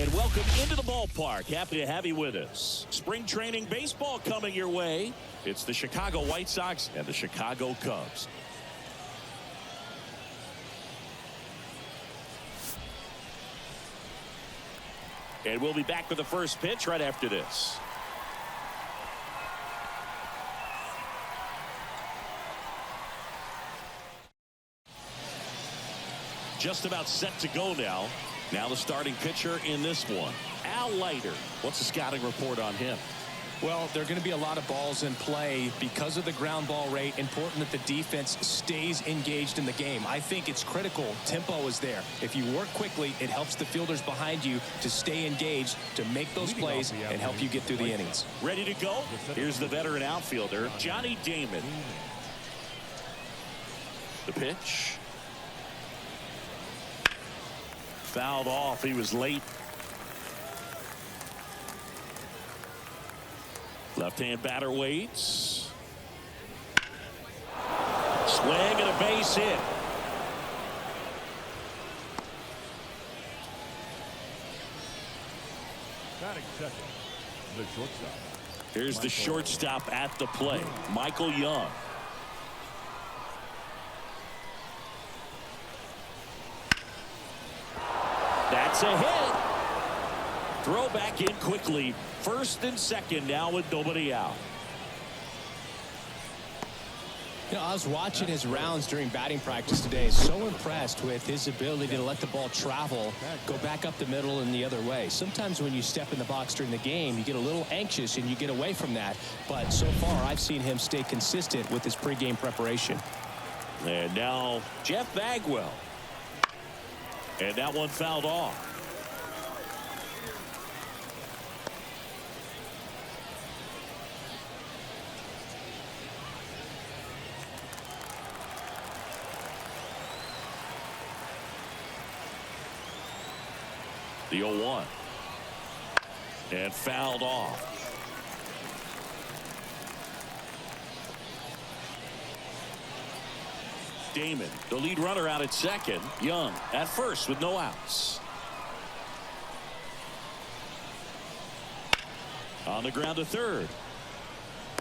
And welcome into the ballpark. Happy to have you with us. Spring training baseball coming your way. It's the Chicago White Sox and the Chicago Cubs. And we'll be back with the first pitch right after this. Just about set to go now. Now the starting pitcher in this one, Al Leiter. What's the scouting report on him? Well, there are going to be a lot of balls in play because of the ground ball rate. Important that the defense stays engaged in the game. I think it's critical. Tempo is there. If you work quickly, it helps the fielders behind you to stay engaged, to make those plays, and help you get through the innings. Ready to go? Here's the veteran outfielder, Johnny Damon. The pitch. Fouled off. He was late. Left-hand batter waits. Swing and a base hit. Batting second, the shortstop. Here's the shortstop at the plate, Michael Young. That's a hit. Throw back in quickly. First and second now with nobody out. You know, I was watching his rounds during batting practice today. So impressed with his ability to let the ball travel, go back up the middle and the other way. Sometimes when you step in the box during the game, you get a little anxious and you get away from that. But so far, I've seen him stay consistent with his pregame preparation. And now Jeff Bagwell. And that one fouled off. The 0-1. And fouled off. Damon, the lead runner, out at second. Young at first with no outs. On the ground to third.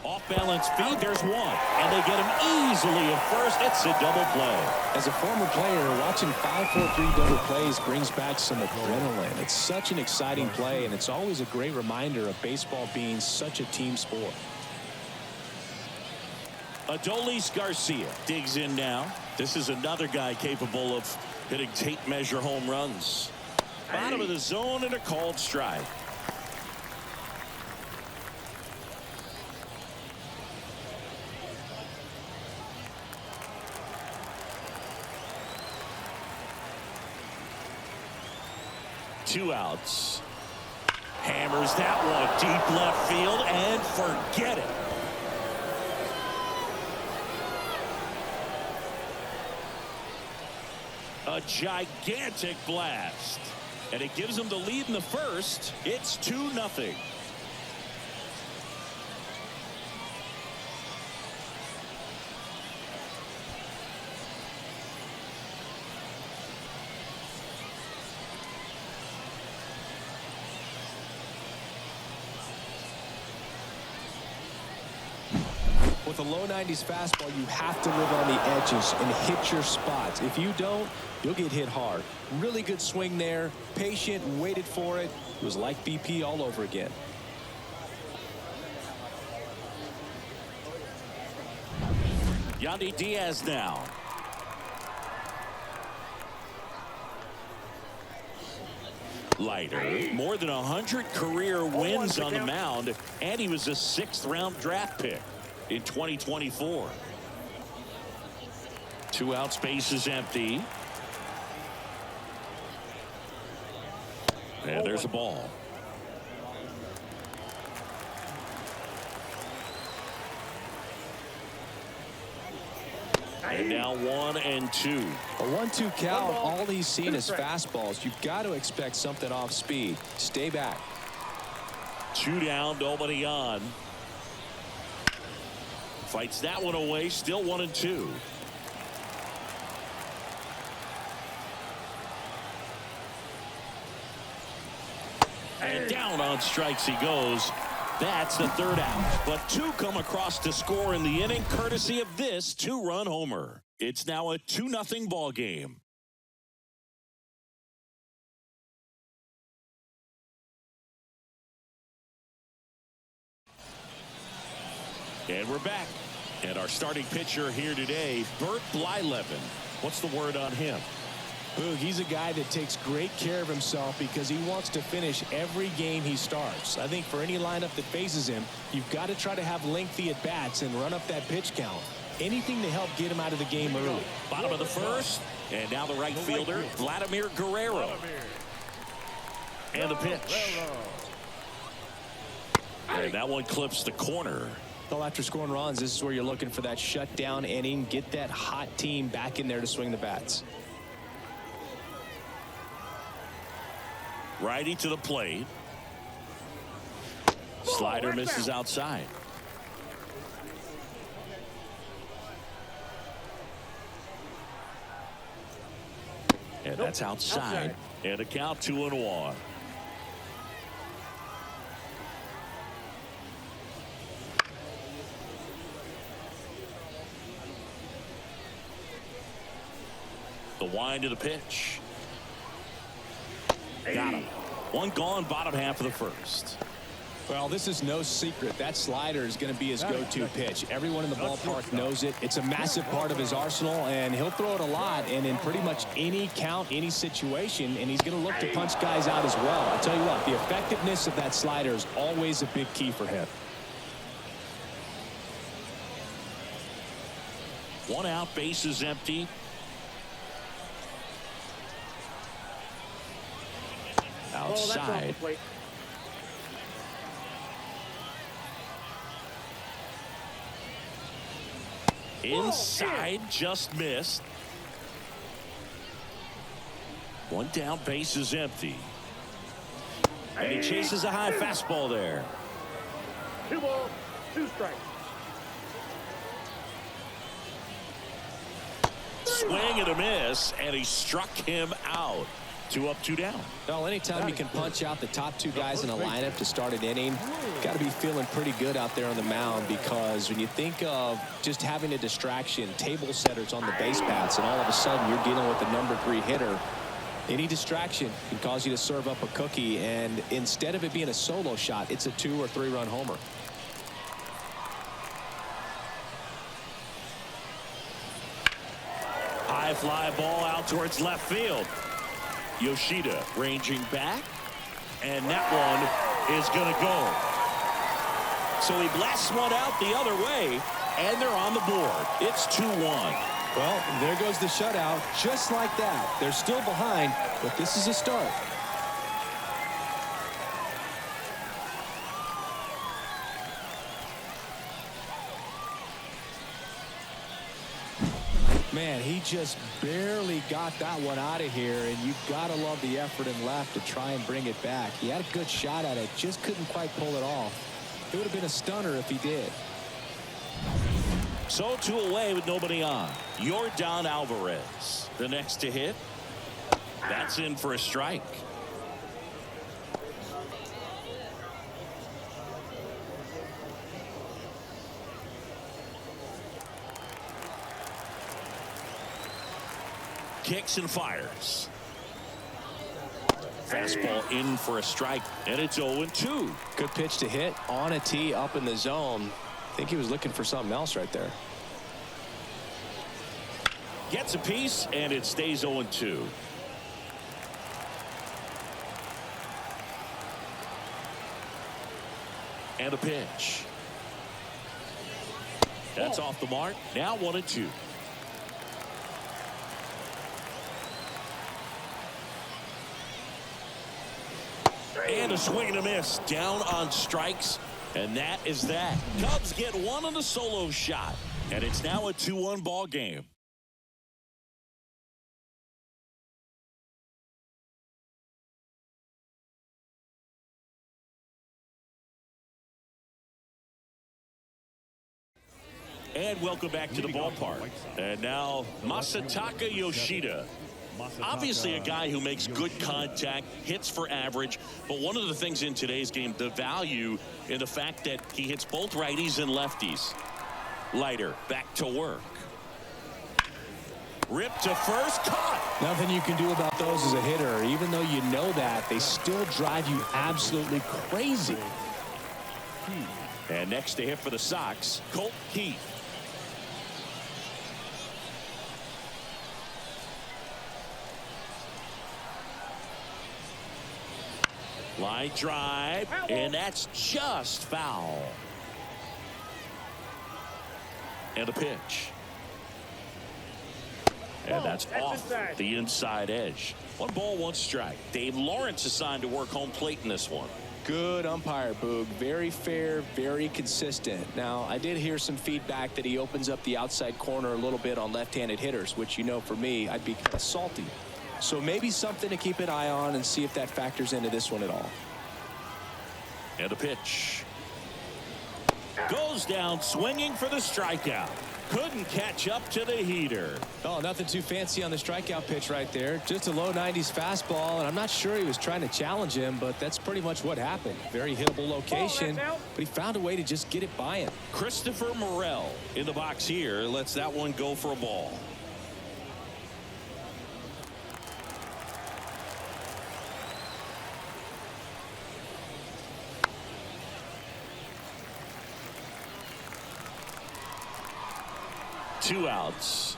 Off balance feed. There's one. And they get him easily at first. It's a double play. As a former player, watching 5-4-3 double plays brings back some adrenaline. It's such an exciting play, and it's always a great reminder of baseball being such a team sport. Adolis Garcia digs in now. This is another guy capable of hitting tape measure home runs. Bottom of the zone and a called strike. Two outs. Hammers that one deep left field and forget it. A gigantic blast. And it gives them the lead in the first. It's 2-0. With a low 90s fastball, you have to live on the edges and hit your spots. If you don't, you'll get hit hard. Really good swing there. Patient, waited for it. It was like BP all over again. Yandy Diaz now. Leiter, more than 100 career wins on the mound, and he was a 6th-round draft pick in 2024. 2 outs, base is empty. And there's a ball. And now 1-2. A 1-2 count. All he's seen is fastballs. You've got to expect something off speed. Stay back. 2 down, nobody on. Fights that one away. Still 1-2. And down on strikes he goes. That's the third out. But two come across to score in the inning, courtesy of this two-run homer. It's now a 2-0 ball game. And we're back. And our starting pitcher here today, Bert Blyleven. What's the word on him? Boog, he's a guy that takes great care of himself because he wants to finish every game he starts. I think for any lineup that faces him, you've got to try to have lengthy at-bats and run up that pitch count. Anything to help get him out of the game early. Bottom of the first, and now the right fielder, Vladimir Guerrero. And the pitch. And that one clips the corner. Well, after scoring runs, this is where you're looking for that shutdown inning. Get that hot team back in there to swing the bats. Righty to the plate. Slider misses outside. And that's outside. And a count 2-1. The wind of the pitch. Got him. One gone, bottom half of the first. Well, this is no secret. That slider is going to be his go-to pitch. Everyone in the ballpark knows it. It's a massive part of his arsenal, and he'll throw it a lot and in pretty much any count, any situation, and he's going to look to punch guys out as well. I'll tell you what, the effectiveness of that slider is always a big key for him. One out, base is empty. Outside. Inside, just missed. One down, base is empty. And he chases a high fastball there. 2 balls, 2 strikes. Swing and a miss, and he struck him out. 2 up, 2 down. Well, anytime you can punch out the top two guys in a lineup to start an inning, got to be feeling pretty good out there on the mound, because when you think of just having a distraction, table setters on the base paths, and all of a sudden you're dealing with the number 3 hitter, any distraction can cause you to serve up a cookie, and instead of it being a solo shot, it's a 2- or 3-run homer. High fly ball out towards left field. Yoshida ranging back, and that one is going to go. So he blasts one out the other way, and they're on the board. It's 2-1. Well, there goes the shutout, just like that. They're still behind, but this is a start. Man, he just barely got that one out of here, and you've got to love the effort in left to try and bring it back. He had a good shot at it, just couldn't quite pull it off. It would have been a stunner if he did. So 2 away with nobody on. Yordan Alvarez, the next to hit. That's in for a strike. Kicks and fires. Fastball in for a strike, and it's 0-2. Good pitch to hit on a tee up in the zone. I think he was looking for something else right there. Gets a piece, and it stays 0-2. And a pitch. That's off the mark. Now 1-2. And a swing and a miss down on strikes, and that is that. Cubs get one on the solo shot, and it's now a 2-1 ball game. And welcome back to the ballpark. And now Masataka Yoshida Obviously a guy who makes good contact, hits for average, but one of the things in today's game, the value in the fact that he hits both righties and lefties. Leiter back to work. Rip to first, caught. Nothing you can do about those as a hitter. Even though you know that, they still drive you absolutely crazy. And next to hit for the Sox, Colt Keith. Line drive, and that's just foul. And a pitch. And that's off the inside edge. 1 ball, 1 strike. Dave Lawrence assigned to work home plate in this one. Good umpire, Boog. Very fair, very consistent. Now, I did hear some feedback that he opens up the outside corner a little bit on left-handed hitters, which, you know, for me, I'd be kind of salty. So maybe something to keep an eye on and see if that factors into this one at all. And a pitch. Goes down swinging for the strikeout. Couldn't catch up to the heater. Oh, nothing too fancy on the strikeout pitch right there. Just a low 90s fastball, and I'm not sure he was trying to challenge him, but that's pretty much what happened. Very hittable location, but he found a way to just get it by him. Christopher Morel in the box here lets that one go for a ball. Two outs.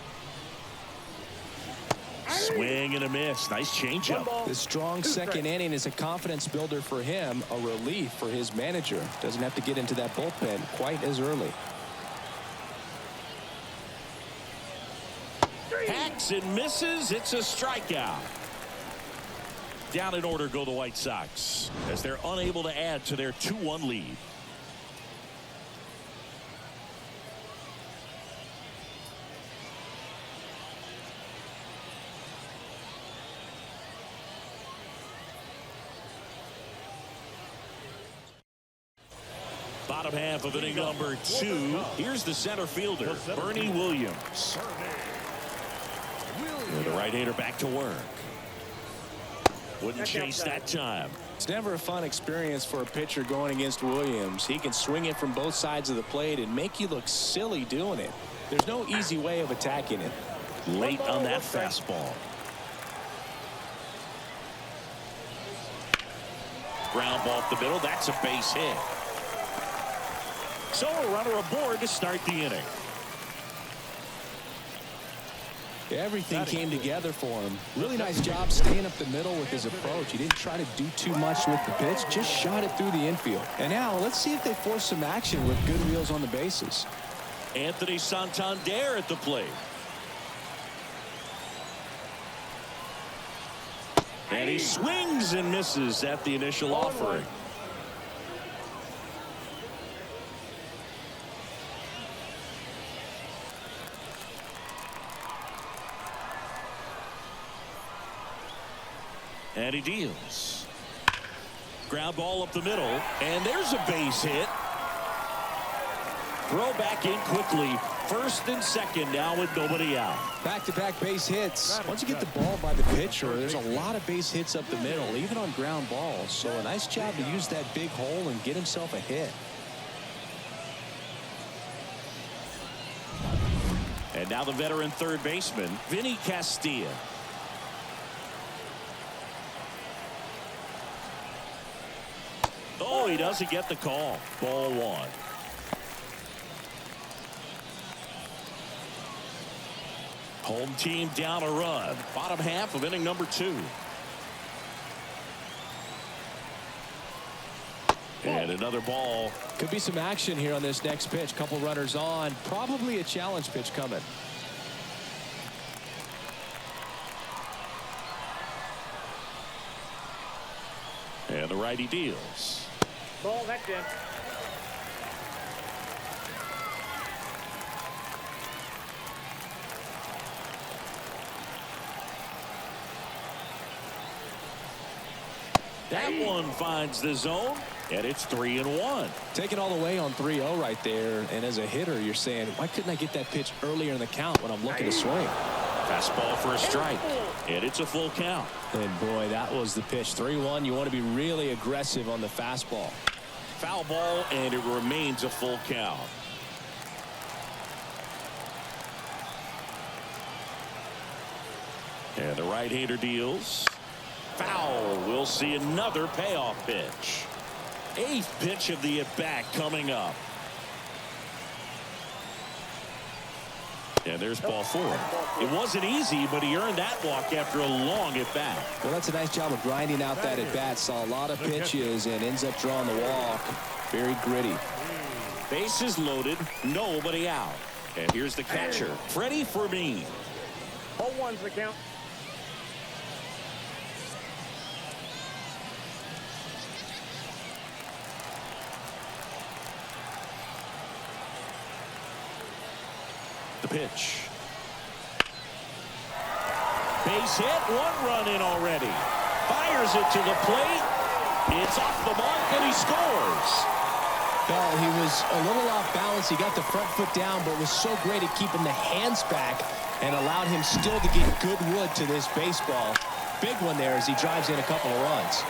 Swing and a miss. Nice changeup. The strong second inning is a confidence builder for him, a relief for his manager. Doesn't have to get into that bullpen quite as early. Hacks and misses. It's a strikeout. Down in order go the White Sox as they're unable to add to their 2-1 lead. Bottom half of inning number 2. Here's the center fielder, Bernie Williams. And the right-hander back to work. Wouldn't chase that time. It's never a fun experience for a pitcher going against Williams. He can swing it from both sides of the plate and make you look silly doing it. There's no easy way of attacking it. Late on that fastball. Ground ball up the middle. That's a base hit. So a runner aboard to start the inning. Everything came together for him. Really nice job staying up the middle with his approach. He didn't try to do too much with the pitch, just shot it through the infield. And now let's see if they force some action with good wheels on the bases. Anthony Santander at the plate. And he swings and misses at the initial offering. And he deals. Ground ball up the middle, and there's a base hit. Throw back in quickly. First and second now with nobody out. Back-to-back base hits. Once you get the ball by the pitcher, there's a lot of base hits up the middle, even on ground balls. So a nice job to use that big hole and get himself a hit. And now the veteran third baseman, Vinny Castilla. Oh, he doesn't get the call. Ball 1. Home team down a run. Bottom half of inning number 2. And another ball. Could be some action here on this next pitch. Couple runners on. Probably a challenge pitch coming. And the righty deals. Ball, that's in. That one finds the zone, and it's 3-1. Taking all the way on 3-0 right there. And as a hitter, you're saying, why couldn't I get that pitch earlier in the count when I'm looking to swing? Fastball for a strike. And it's a full count. And boy, that was the pitch. 3-1. You want to be really aggressive on the fastball. Foul ball, and it remains a full count. And the right-hander deals. Foul. We'll see another payoff pitch. 8th pitch of the at-bat coming up. And there's ball 4. It wasn't easy, but he earned that walk after a long at-bat. Well, that's a nice job of grinding out that at-bat. Saw a lot of pitches and ends up drawing the walk. Very gritty. Bases loaded, nobody out. And here's the catcher, Freddie Fermin. 0-1's the count. The pitch. Base hit, 1 run in already. Fires it to the plate. It's off the mark, and he scores. Well, he was a little off balance. He got the front foot down, but was so great at keeping the hands back and allowed him still to get good wood to this baseball. Big one there as he drives in a couple of runs.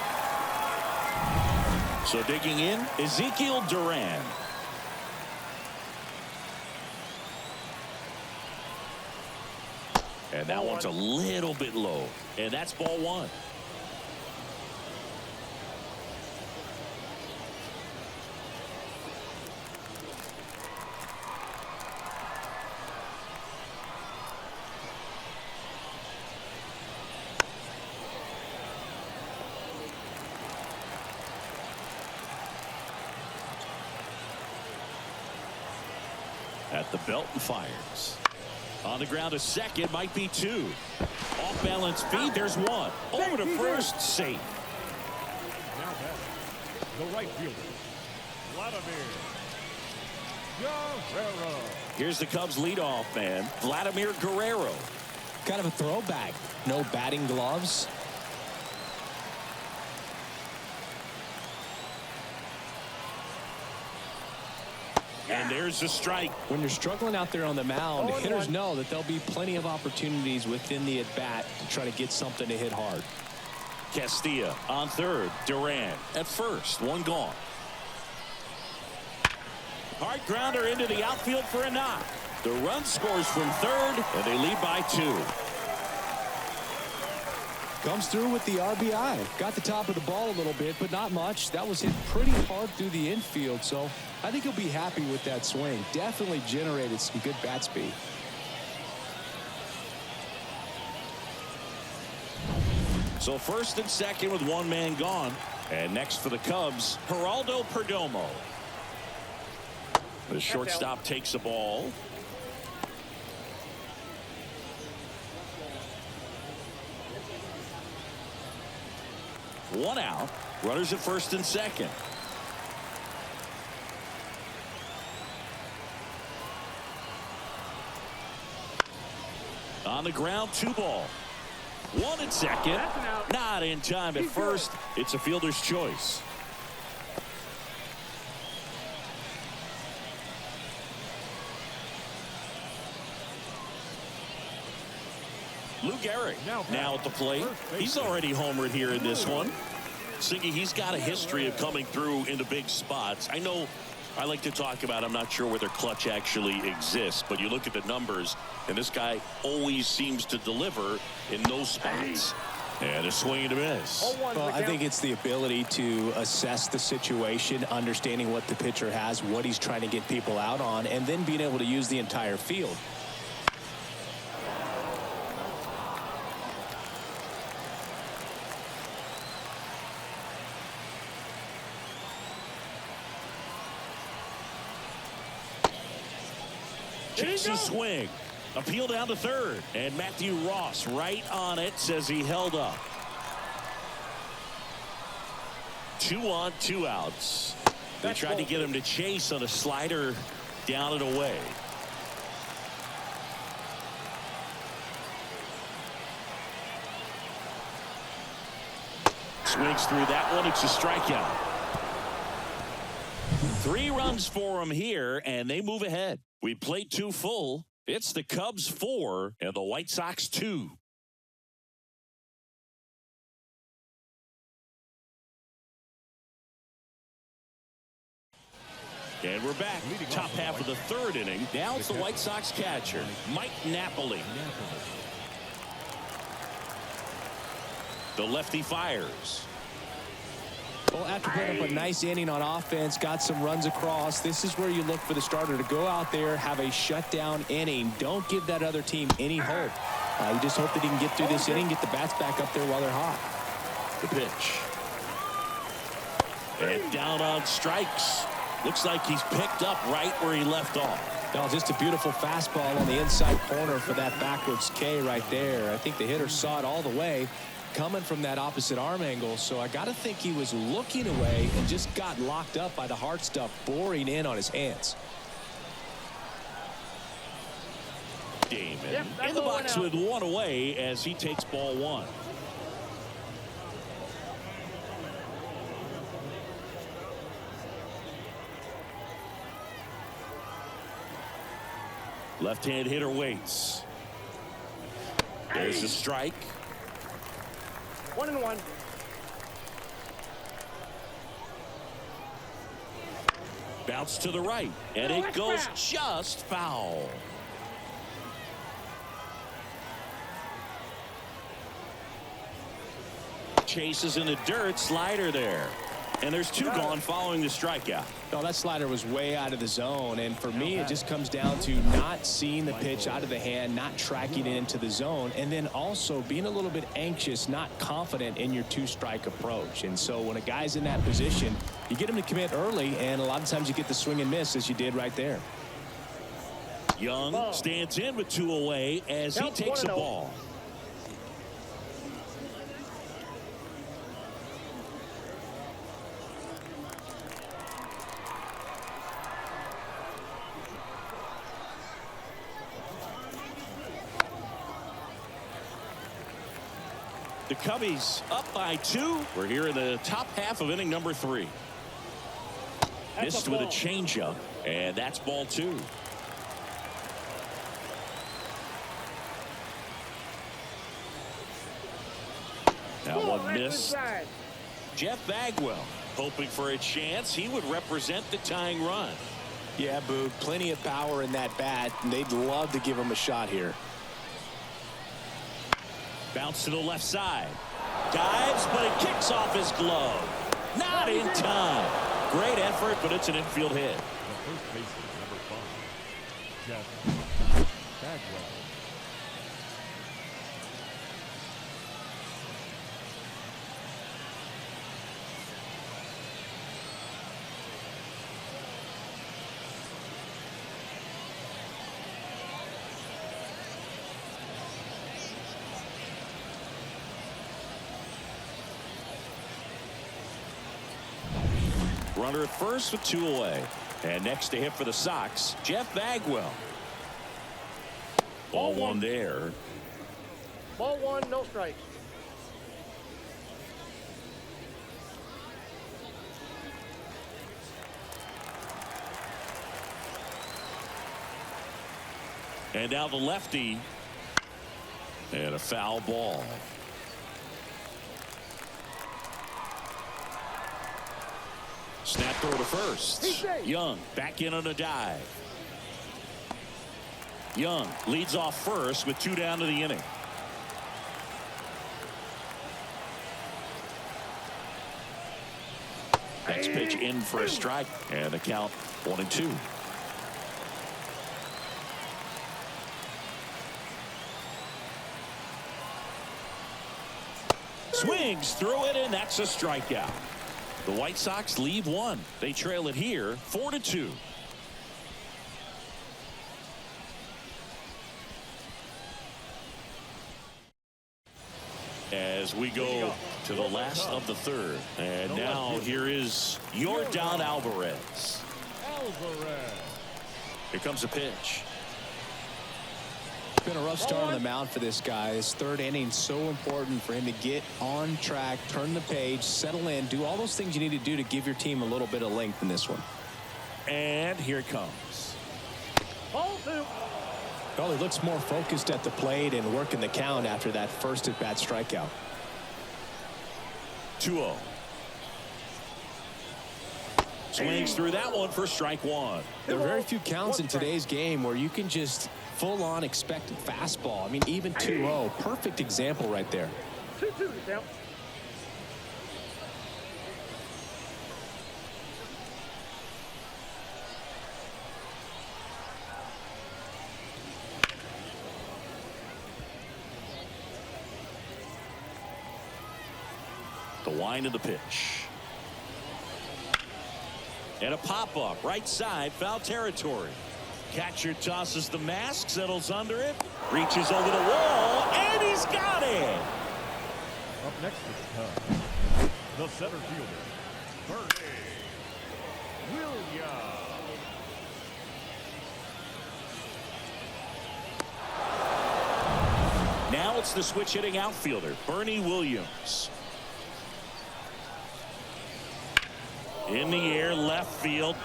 So digging in, Ezekiel Duran. And that one's a little bit low. And that's ball 1. At the belt and fires. On the ground, a second, might be 2. Off balance feed, there's 1. Over to first, safe. Now batting, the right fielder, Vladimir Guerrero. Here's the Cubs leadoff man, Vladimir Guerrero. Kind of a throwback. No batting gloves. And there's the strike. When you're struggling out there on the mound, hitters know that there'll be plenty of opportunities within the at-bat to try to get something to hit hard. Castilla on third. Duran at first. 1 gone. Hard grounder into the outfield for a knock. The run scores from third, and they lead by 2. Comes through with the RBI. Got the top of the ball a little bit, but not much. That was hit pretty hard through the infield, so I think he'll be happy with that swing. Definitely generated some good bat speed. So first and second with 1 man gone. And next for the Cubs, Geraldo Perdomo. The shortstop takes the ball. One out. Runners at first and second. On the ground, 2 ball. 1 at second. Not in time at first. It's a fielder's choice. Lou Gehrig now at the plate. He's already homered here in this one. Siggy, he's got a history of coming through into big spots. I know I like to talk about, I'm not sure whether clutch actually exists, but you look at the numbers, and this guy always seems to deliver in those spots. And a swing and a miss. Well, I think it's the ability to assess the situation, understanding what the pitcher has, what he's trying to get people out on, and then being able to use the entire field. Chases swing. Appeal down to third. And Matthew Ross right on it, says he held up. 2 on, 2 outs. They tried to get him to chase on a slider down and away. Swings through that one. It's a strikeout. 3 runs for him here, and they move ahead. We played 2 full. It's the Cubs 4 and the White Sox 2. And we're back. Top half of the third inning. Now it's the White Sox catcher, Mike Napoli. The lefty fires. Well, after putting up a nice inning on offense, got some runs across, this is where you look for the starter to go out there, have a shutdown inning. Don't give that other team any hope. You just hope that he can get through this inning, get the bats back up there while they're hot. The pitch. And down on strikes. Looks like he's picked up right where he left off. No, just a beautiful fastball on the inside corner for that backwards K right there. I think the hitter saw it all the way coming from that opposite arm angle, so I got to think he was looking away and just got locked up by the hard stuff boring in on his hands. Damon in the box with one away as he takes ball one. Left-hand hitter waits. There's the strike. 1-1. Bounce to the right, and it goes just foul. Chases in the dirt, slider there. And there's two gone following the strikeout. No, that slider was way out of the zone, and for me it just comes down to not seeing the pitch out of the hand, not tracking it into the zone, and then also being a little bit anxious, not confident in your two-strike approach. And so when a guy's in that position, you get him to commit early, and a lot of times you get the swing and miss as you did right there. Young stands in with two away as he takes a ball. The Cubbies up by 2. We're here in the top half of inning number 3. Missed with a changeup, and that's ball 2. That one missed. Jeff Bagwell hoping for a chance. He would represent the tying run. Yeah, Boog, plenty of power in that bat, and they'd love to give him a shot here. Bounce to the left side. Dives, but it kicks off his glove. Not in time. Great effort, but it's an infield hit. The first baseman, number 5, Jeff Bagwell. Runner at first with 2 away. And next to hit for the Sox, Jeff Bagwell. Ball 1 there. Ball 1, no strikes. And now the lefty. And a foul ball. Snap throw to first. Young back in on a dive. Young leads off first with 2 down to the inning. Next pitch in for a strike, and the count 1-2. Swings through it, and that's a strikeout. The White Sox leave 1. They trail it here 4-2. As we go to the last of the third. And now here is Yordan Alvarez. Here comes a pitch. It's been a rough start on the mound for this guy. His third inning so important for him to get on track, turn the page, settle in, do all those things you need to do to give your team a little bit of length in this one. And here it comes. Ball 2. Well, he looks more focused at the plate and working the count after that first at-bat strikeout. 2-0. Swings through that one for strike one. There are very few counts in today's game where you can just full-on expected fastball. I mean, even 2-0, perfect example right there. 2-2 count. The wind of the pitch. And a pop-up right side, foul territory. Catcher tosses the mask, settles under it, reaches over the wall, and he's got it. Up next for the Cubs, the center fielder, Bernie Williams. Now it's the switch hitting outfielder, Bernie Williams. In the air, left field.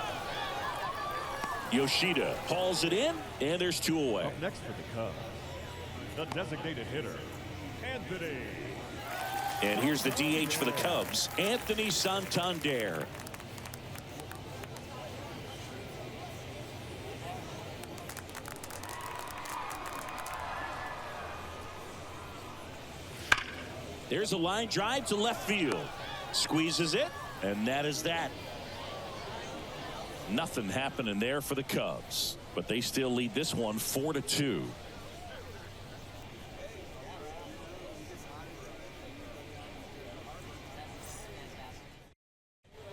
Yoshida hauls it in, and there's 2 away. Up next for the Cubs, the designated hitter, Anthony. And here's the DH for the Cubs, Anthony Santander. There's a line drive to left field. Squeezes it, and that is that. Nothing happening there for the Cubs, but they still lead this one 4-2.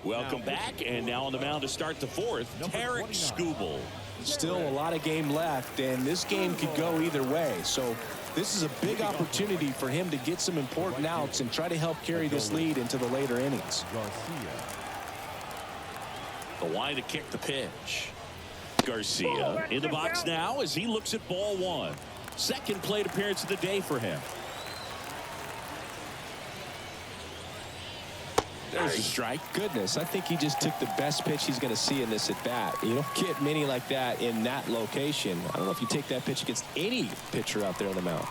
Welcome back, and now on the mound to start the fourth, Tarek Skubal. Still a lot of game left, and this game could go either way. So this is a big opportunity for him to get some important outs and try to help carry this lead into the later innings. Garcia. The wind to kick the pitch. Garcia in the box now as he looks at ball one. Second plate appearance of the day for him. There's a strike. Goodness, I think he just took the best pitch he's going to see in this at bat. You don't get many like that in that location. I don't know if you take that pitch against any pitcher out there on the mound.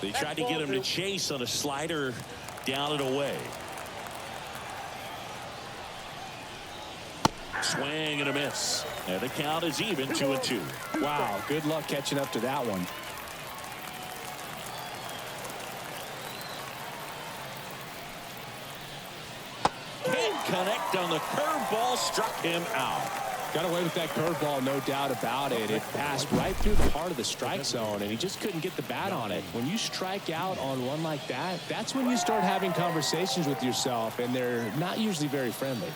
They tried to get him to chase on a slider down and away. Swing and a miss. And the count is even 2-2. Wow, good luck catching up to that one. Can't connect on the curveball, struck him out. Got away with that curveball, no doubt about it. It passed right through the heart of the strike zone, and he just couldn't get the bat on it. When you strike out on one like that, that's when you start having conversations with yourself, and they're not usually very friendly.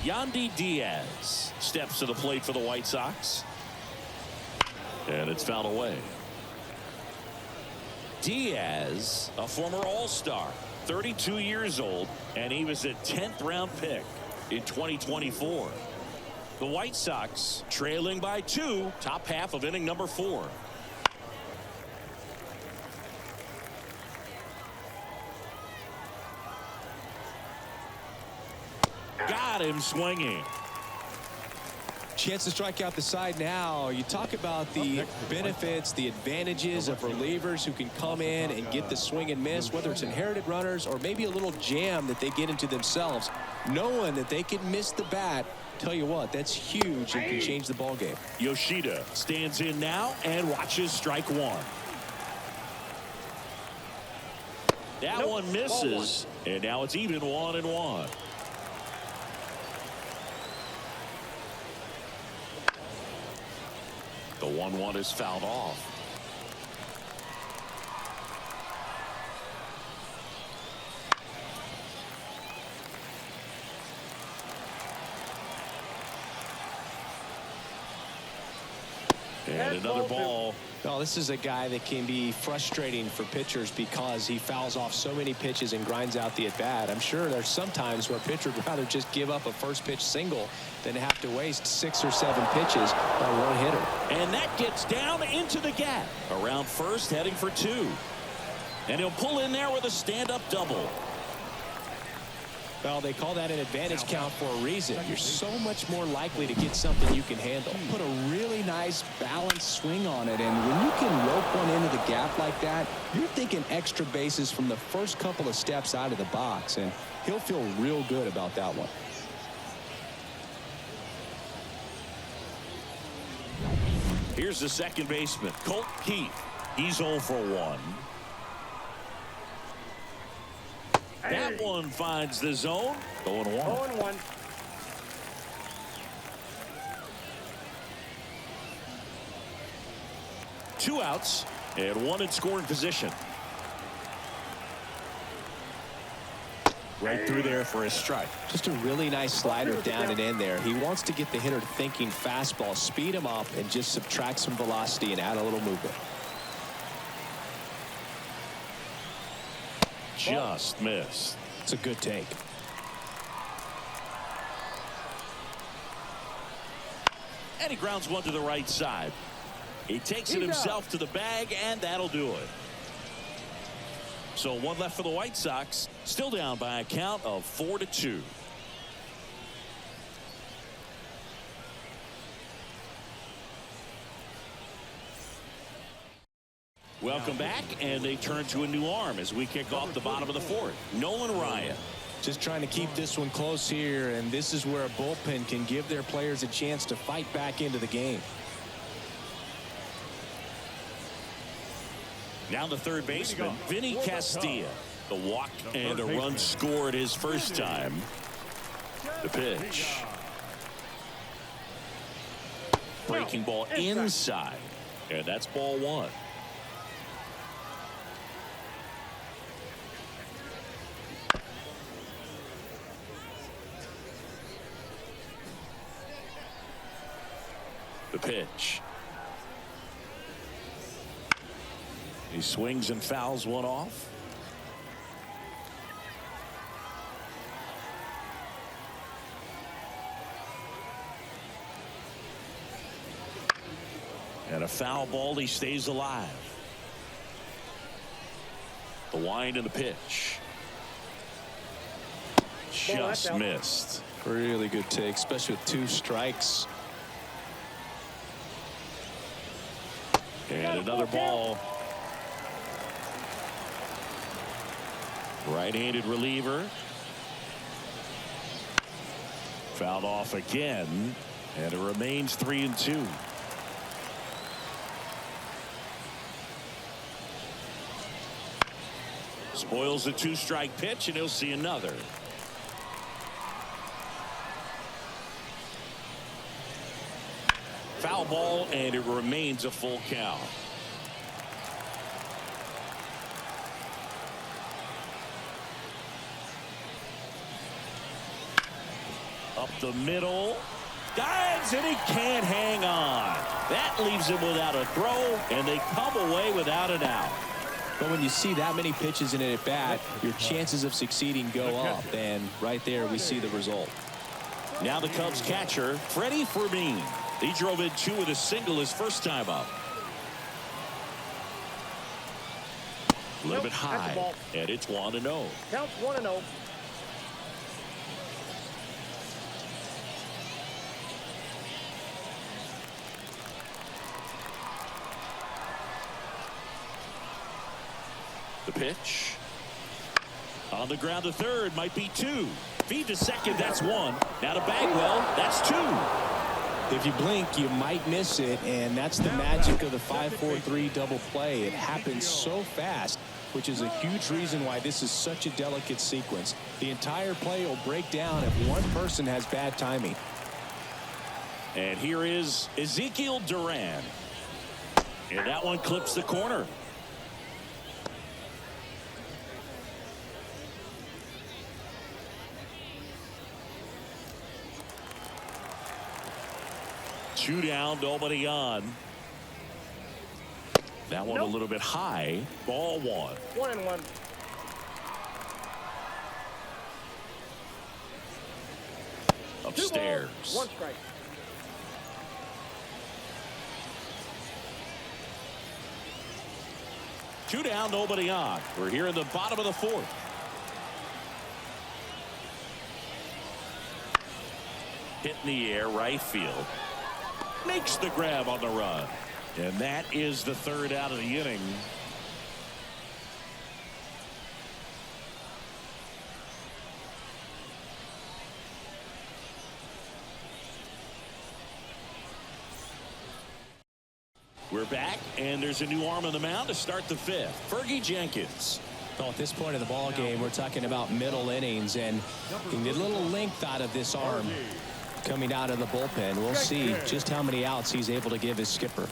Yandy Diaz steps to the plate for the White Sox. And it's fouled away. Diaz, a former All-Star, 32 years old, and he was a 10th round pick in 2024. The White Sox trailing by 2, top half of inning number 4. Got him swinging. Chance to strike out the side now. You talk about the benefits, the advantages of relievers who can come in and get the swing and miss, whether it's inherited runners or maybe a little jam that they get into themselves. Knowing that they can miss the bat, tell you what, that's huge and can change the ball game. Yoshida stands in now and watches strike one. That one misses, and now it's even 1-1. The 1-1 is fouled off. And another ball. Well, this is a guy that can be frustrating for pitchers because he fouls off so many pitches and grinds out the at-bat. I'm sure there's some times where a pitcher would rather just give up a first pitch single than have to waste 6 or 7 pitches on one hitter. And that gets down into the gap. Around first, heading for 2. And he'll pull in there with a stand-up double. Well, they call that an advantage count for a reason. You're so much more likely to get something you can handle. Put a really nice balanced swing on it, and when you can rope one into the gap like that, you're thinking extra bases from the first couple of steps out of the box, and he'll feel real good about that one. Here's the second baseman, Colt Keith. He's 0 for 1. That one finds the zone. 0-1. 0-1. Two outs and one in scoring position. Right through there for a strike. Just a really nice slider down and in there. He wants to get the hitter thinking fastball, speed him up, and just subtract some velocity and add a little movement. Just missed. It's a good take. And he grounds one to the right side. He takes it himself to the bag, and that'll do it. So one left for the White Sox, still down by a count of 4-2. Welcome back, and they turn to a new arm as we kick off the bottom of the fourth. Nolan Ryan. Just trying to keep this one close here, and this is where a bullpen can give their players a chance to fight back into the game. Now the third baseman, Vinny Castilla. The walk and a run scored his first time. The pitch. Breaking ball inside, and that's ball one. The pitch. He swings and fouls one off. And a foul ball. He stays alive. The wind and the pitch. Just missed. Really good take, especially with 2 strikes. And another ball. Right-handed reliever. Fouled off again, and it remains 3-2. Spoils the 2-strike pitch, and he'll see another. Foul ball, and it remains a full count. Up the middle. Dives, and he can't hang on. That leaves him without a throw, and they come away without an out. But when you see that many pitches in an at-bat, your chances of succeeding go up, and right there we see the result. Now the Cubs catcher, Freddie Fermin. He drove in 2 with a single his first time up. A little bit high, and it's 1-0. Counts 1-0. The pitch. On the ground to third, might be 2. Feed to second, that's 1. Now to Bagwell, that's 2. If you blink, you might miss it, and that's the magic of the 5-4-3 double play. It happens so fast, which is a huge reason why this is such a delicate sequence. The entire play will break down if one person has bad timing. And here is Ezekiel Duran. And that one clips the corner. Two down, nobody on. That one a little bit high. Ball 1. 1-1. Upstairs. 2 balls, 1 strike. Two down, nobody on. We're here in the bottom of the fourth. Hit in the air, right field. Makes the grab on the run. And that is the third out of the inning. We're back, and there's a new arm on the mound to start the fifth. Fergie Jenkins. Well, at this point in the ball game, we're talking about middle innings, and the little length out of this arm coming out of the bullpen. We'll see just how many outs he's able to give his skipper.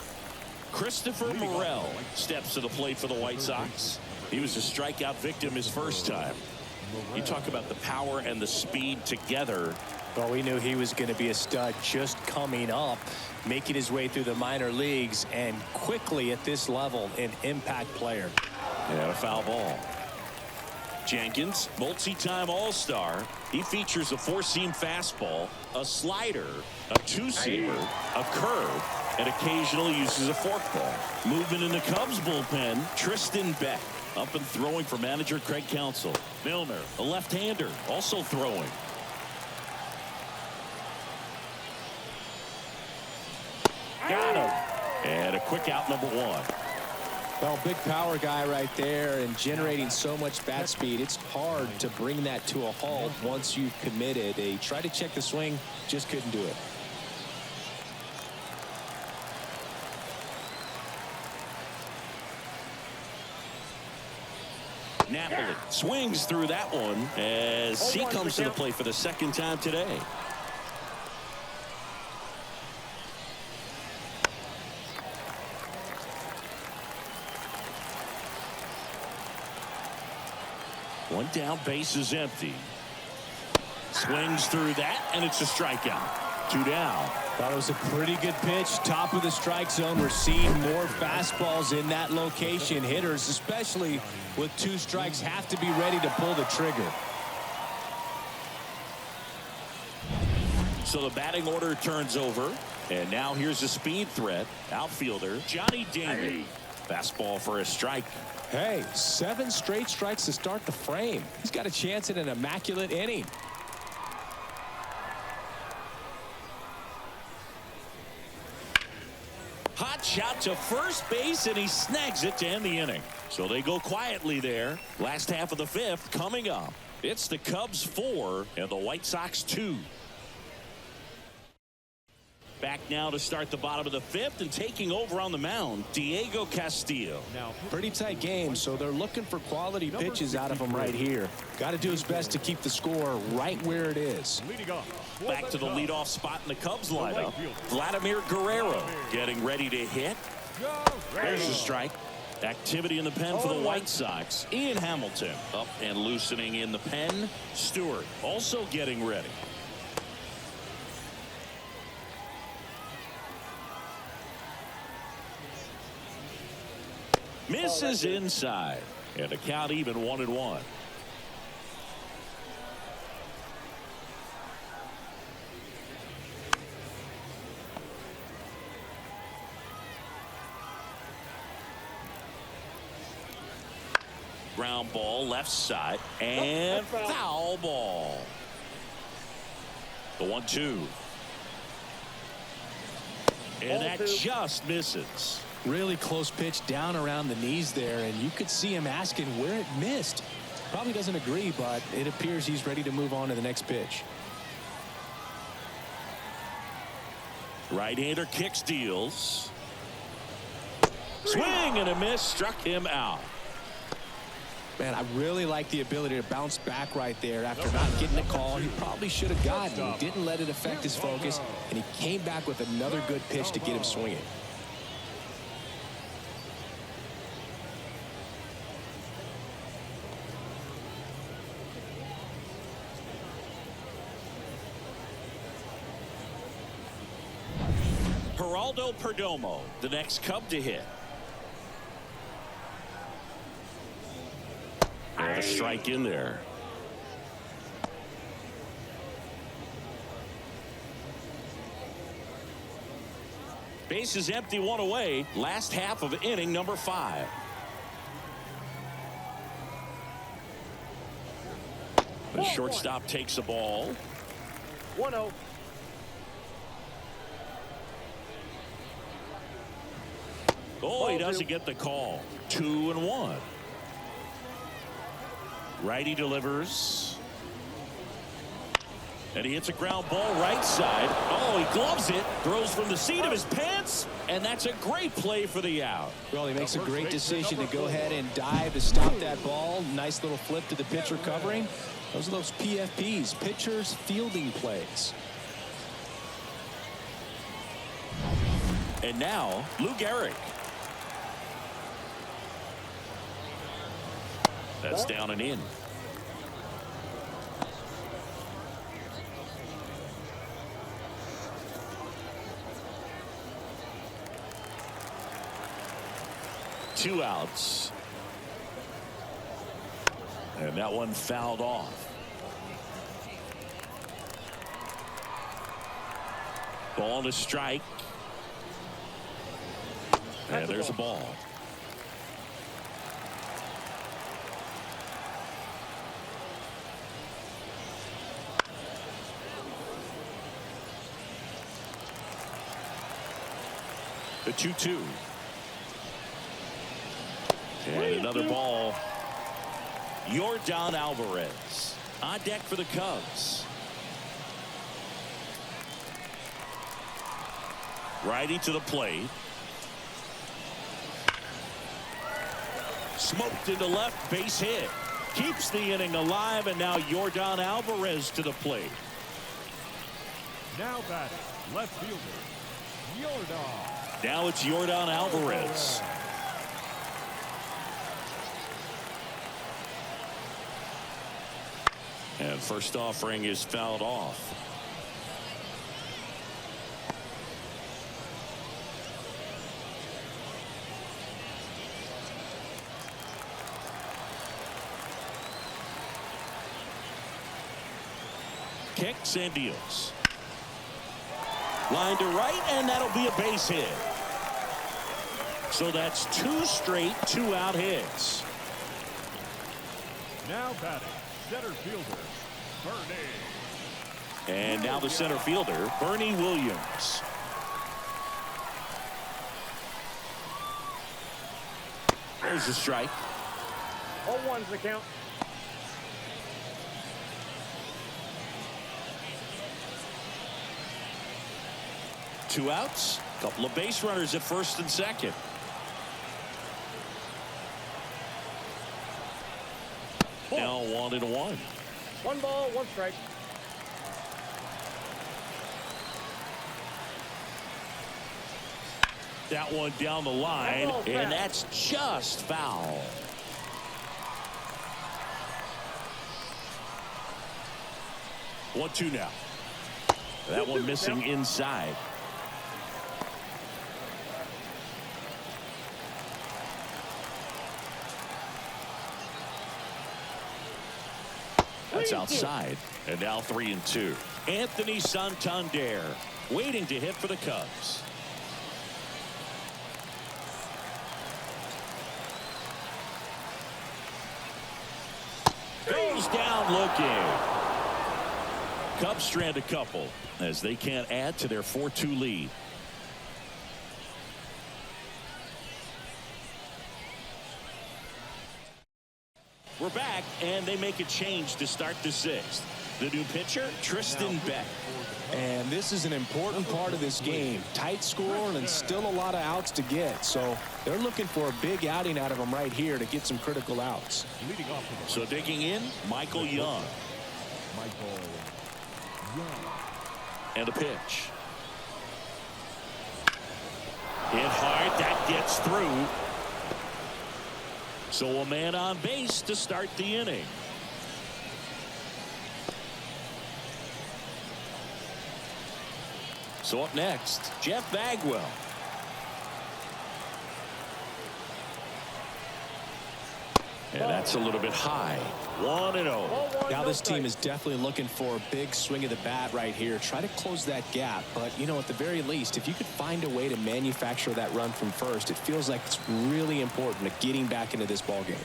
Christopher Morel steps to the plate for the White Sox. He was a strikeout victim his first time. You talk about the power and the speed together. Well, we knew he was going to be a stud just coming up, making his way through the minor leagues, and quickly at this level, an impact player. And a foul ball. Jenkins, multi-time All-Star. He features a four-seam fastball, a slider, a two-seamer, a curve, and occasionally uses a forkball. Moving in the Cubs bullpen, Tristan Beck. Up and throwing for manager Craig Counsell. Milner, a left-hander, also throwing. Got him. And a quick out, number one. Well, big power guy right there and generating so much bat speed. It's hard to bring that to a halt once you've committed. They tried to check the swing, just couldn't do it. Napoli swings through that one as he comes to the plate for the second time today. One down, base is empty. Swings through that, and it's a strikeout. Two down. Thought it was a pretty good pitch. Top of the strike zone. We're seeing more fastballs in that location. Hitters, especially with two strikes, have to be ready to pull the trigger. So the batting order turns over, and now here's a speed threat. Outfielder Johnny Damon. Fastball for a strike. Hey, 7 straight strikes to start the frame. He's got a chance at an immaculate inning. Hot shot to first base, and he snags it to end the inning. So they go quietly there. Last half of the fifth coming up. It's the Cubs 4 and the White Sox 2. Back now to start the bottom of the fifth, and taking over on the mound, Diego Castillo. Now, Pretty tight game, so they're looking for quality pitches out of him right here. Got to do his best to keep the score right where it is. leading off. Back to the leadoff spot in the Cubs lineup. Vladimir Guerrero getting ready to hit. There's a strike. Activity in the pen for the White Sox. Ian Hamilton up and loosening in the pen. Stewart also getting ready. Misses inside, and the count even 1-1. Ground ball left side, and foul ball. The 1-2. And that just misses. Really close pitch down around the knees there, and you could see him asking where it missed. Probably doesn't agree, but it appears he's ready to move on to the next pitch. Right-hander kicks, deals. Swing and a miss, struck him out. Man, I really like the ability to bounce back right there after not getting the call he probably should have gotten. He didn't let it affect his focus, and he came back with another good pitch to get him swinging. Geraldo Perdomo, the next Cub to hit. And a strike in there. Base is empty, one away. Last half of inning number 5. The shortstop takes the ball. 1-0. Oh, he doesn't get the call. 2-1. Righty delivers. And he hits a ground ball right side. Oh, he gloves it. Throws from the seat of his pants. And that's a great play for the out. Well, he makes a great decision to go ahead and dive to stop that ball. Nice little flip to the pitcher covering. Those are those PFPs, pitchers fielding plays. And now, Lou Gehrig. That's down and in. Two outs. And that one fouled off. Ball to strike. And there's a ball. The 2-2. And another ball. Yordan Alvarez on deck for the Cubs. Righty to the plate. Smoked into left, base hit. Keeps the inning alive, and now Yordan Alvarez to the plate. Now batting, left fielder, Yordan. Now it's Yordan Alvarez. And first offering is fouled off. Kicks and deals. Line to right, and that'll be a base hit. So that's two straight two-out hits. Now batting, center fielder, Bernie. And now the center fielder, Bernie Williams. There's the strike. 0-1's the count. Two outs, couple of base runners at first and second. Now 1-1. 1 ball, 1 strike. That one down the line, and that's just foul. One, two now. That one missing inside. That's outside. And now 3-2. Anthony Santander waiting to hit for the Cubs. Goes down looking. Cubs strand a couple as they can't add to their 4-2 lead. We're back, and they make a change to start the sixth. The new pitcher, Tristan Beck. And this is an important part of this game. Tight score and still a lot of outs to get. So they're looking for a big outing out of them right here to get some critical outs. Leading off with So digging in, Michael Young. Michael Young. And a pitch. Hit hard, that gets through. So a man on base to start the inning. So up next, Jeff Bagwell. And that's a little bit high. 1-0. Now this team is definitely looking for a big swing of the bat right here. Try to close that gap. But, you know, at the very least, if you could find a way to manufacture that run from first, it feels like it's really important to getting back into this ball game.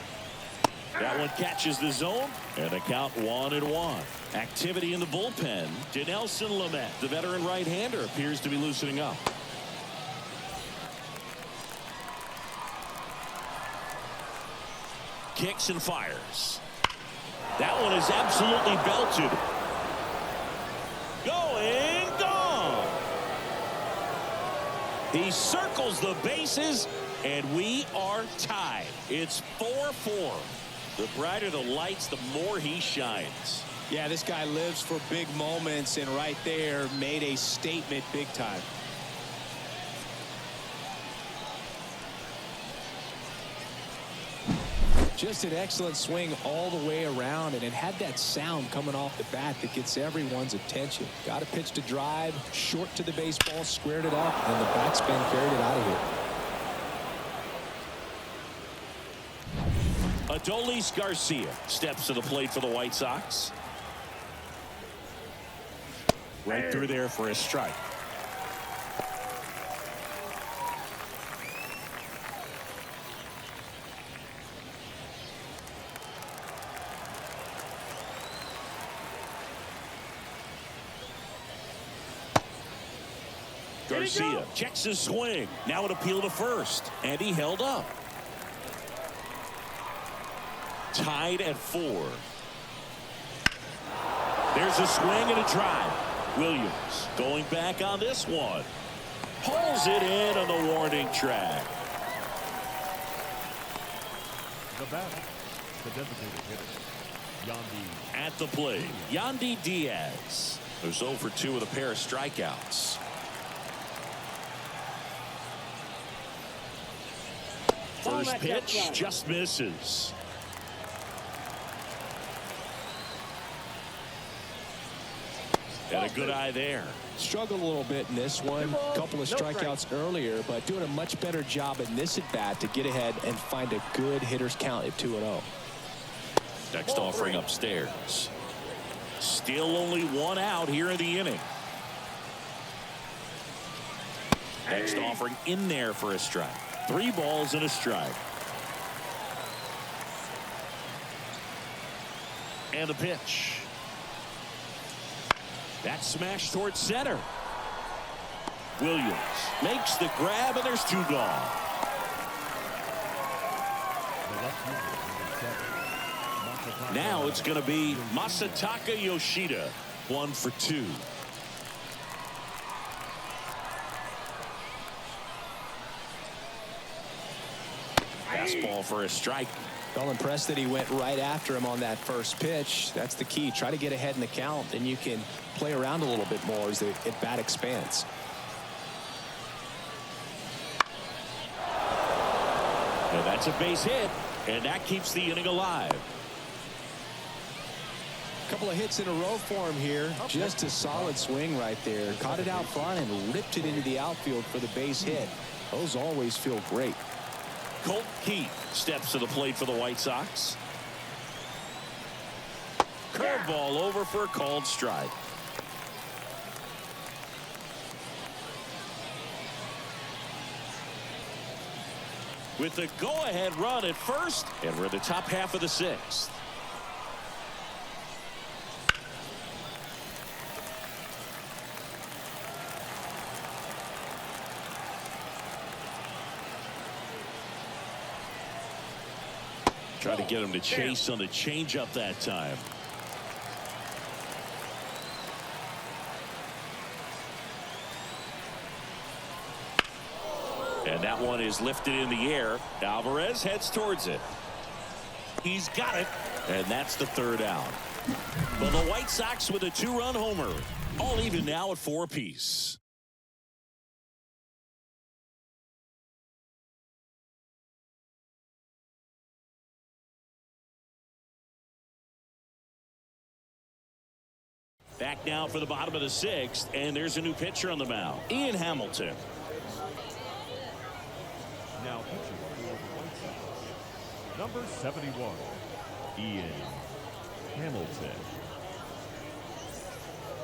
That one catches the zone, and a count 1-1. Activity in the bullpen. Dinelson Lamet, the veteran right-hander, appears to be loosening up. kicks and fires. That one is absolutely belted. Going, gone. He circles the bases, and we are tied. It's 4-4. The brighter the lights, the more he shines. Yeah, this guy lives for big moments, and right there made a statement big time. Just an excellent swing all the way around, and it had that sound coming off the bat that gets everyone's attention. Got a pitch to drive, short to the baseball, squared it up, and the backspin carried it out of here. Adolis Garcia steps to the plate for the White Sox. Right through there for a strike. Garcia checks his swing. Now an appeal to first, and he held up. Tied at 4. There's a swing and a drive. Williams going back on this one. Pulls it in on the warning track. The batter, the designated hitter, Yandy. At the plate, Yandy Diaz. There's 0 for 2 with a pair of strikeouts. First pitch just misses. Got a good eye there. Struggled a little bit in this one. A couple of strikeouts earlier, but doing a much better job in this at bat to get ahead and find a good hitter's count at 2-0. Next offering upstairs. Still only 1 out here in the inning. Next offering in there for a strike. 3 balls and a strike. And a pitch. That smash towards center. Williams makes the grab, and there's 2 gone. Now it's going to be Masataka Yoshida. 1 for 2. Fastball for a strike. Well, impressed that he went right after him on that first pitch. That's the key. Try to get ahead in the count, and you can play around a little bit more as the at bat expands. Now that's a base hit, and that keeps the inning alive. Couple of hits in a row for him here. Just a solid swing right there. Caught it out front and ripped it into the outfield for the base hit. Those always feel great. Colt Keith steps to the plate for the White Sox. Curveball over for a called strike. With the go-ahead run at first, and we're in the top half of the 6th. Try to get him to chase on the changeup that time. And that one is lifted in the air. Alvarez heads towards it. He's got it. And that's the 3rd out. But the White Sox with a 2-run homer. All even now at 4 apiece. Back now for the bottom of the 6th, and there's a new pitcher on the mound, Ian Hamilton. Now pitching for the White Sox, number 71, Ian Hamilton.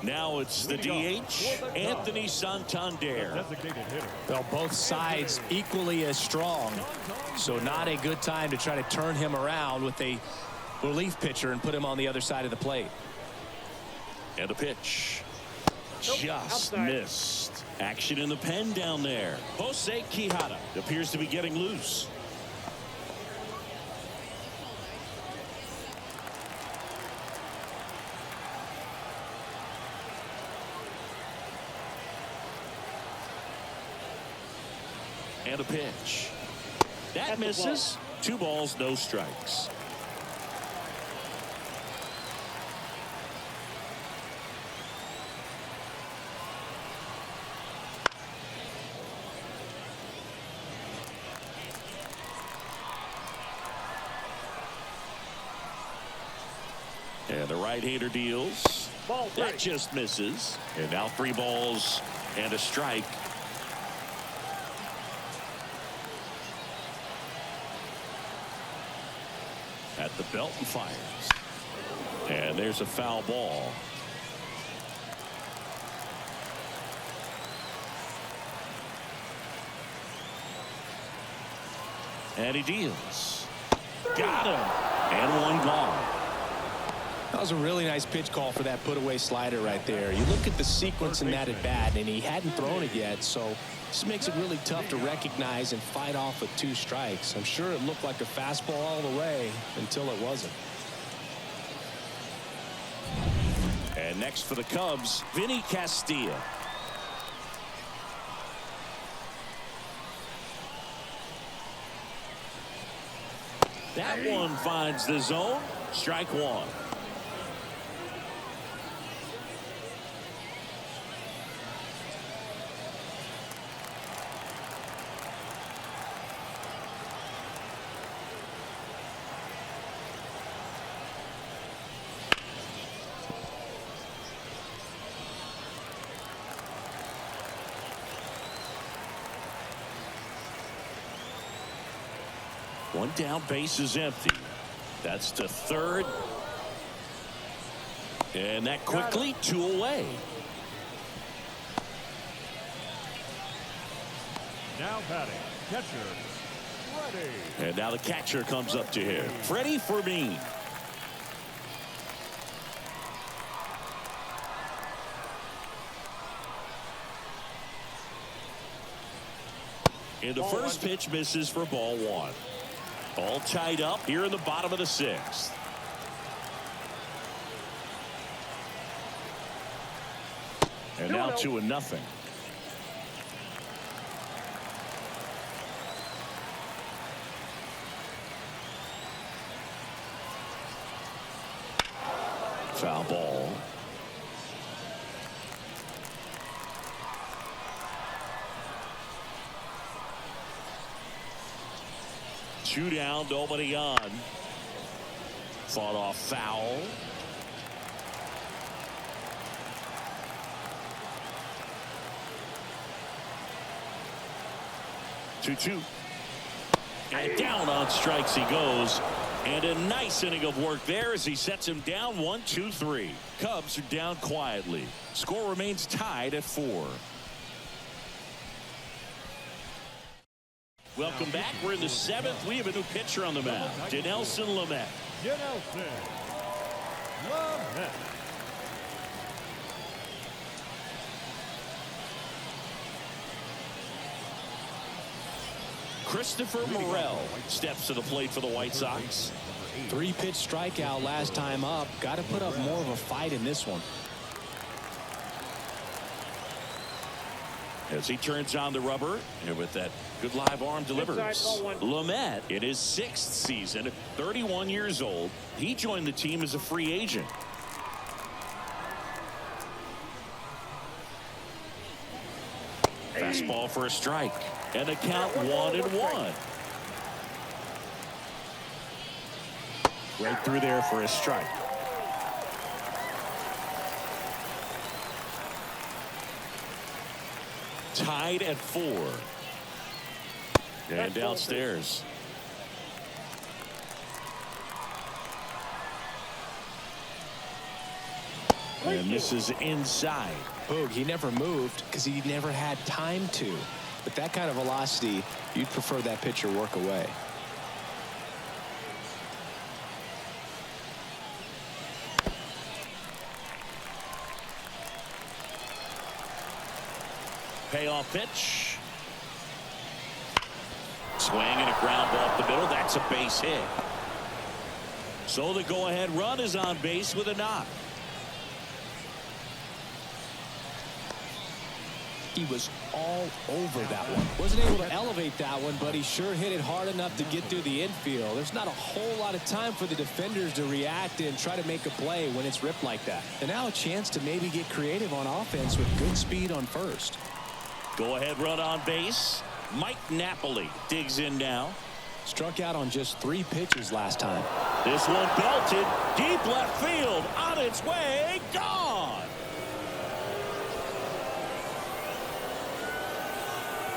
Now it's the DH, Anthony Santander. Designated hitter. Well, both sides equally as strong, so not a good time to try to turn him around with a relief pitcher and put him on the other side of the plate. And a pitch. Just missed. Action in the pen down there. Jose Quijada appears to be getting loose. And a pitch. That misses. 2 balls, no strikes. And the right-hander deals. Ball 3. That just misses. And now 3 balls and a strike. At the belt and fires. And there's a foul ball. And he deals. Got him. And 1 gone. That was a really nice pitch call for that put-away slider right there. You look at the sequence in that at bat, and he hadn't thrown it yet, so this makes it really tough to recognize and fight off with 2 strikes. I'm sure it looked like a fastball all the way until it wasn't. And next for the Cubs, Vinny Castilla. That one finds the zone. Strike 1. One down, base is empty. That's to third. And that quickly 2 away. Now batting, catcher, Freddie. And now the catcher comes up to him. Freddie Fermin. And the first pitch misses for ball 1. All tied up here in the bottom of the 6th. And now 2-0. Foul ball. Two down, nobody on. Fought off foul. Two. And down on strikes he goes. And a nice inning of work there as he sets him down 1-2-3. Cubs are down quietly. Score remains tied at 4. Welcome back. We're in the 7th. We have a new pitcher on the mound. Dinelson Lamet. Dinelson Lamet. Christopher Morel steps to the plate for the White Sox. 3-pitch strikeout last time up. Got to put up more of a fight in this one. As he turns on the rubber, and with that good live arm delivers. Lamet in his 6th season, 31 years old. He joined the team as a free agent. Fastball for a strike. And the count 1-1. Right through there for a strike. Tied at 4. And downstairs. And this is inside. Boog, he never moved because he never had time to. But that kind of velocity, you'd prefer that pitcher work away. Payoff pitch. Swing and a ground ball up the middle. That's a base hit. So the go-ahead run is on base with a knock. He was all over that one. Wasn't able to elevate that one, but he sure hit it hard enough to get through the infield. There's not a whole lot of time for the defenders to react and try to make a play when it's ripped like that. And now a chance to maybe get creative on offense with good speed on first. Go ahead run on base. Mike Napoli digs in now. Struck out on just 3 pitches last time. This one belted deep left field, on its way, gone.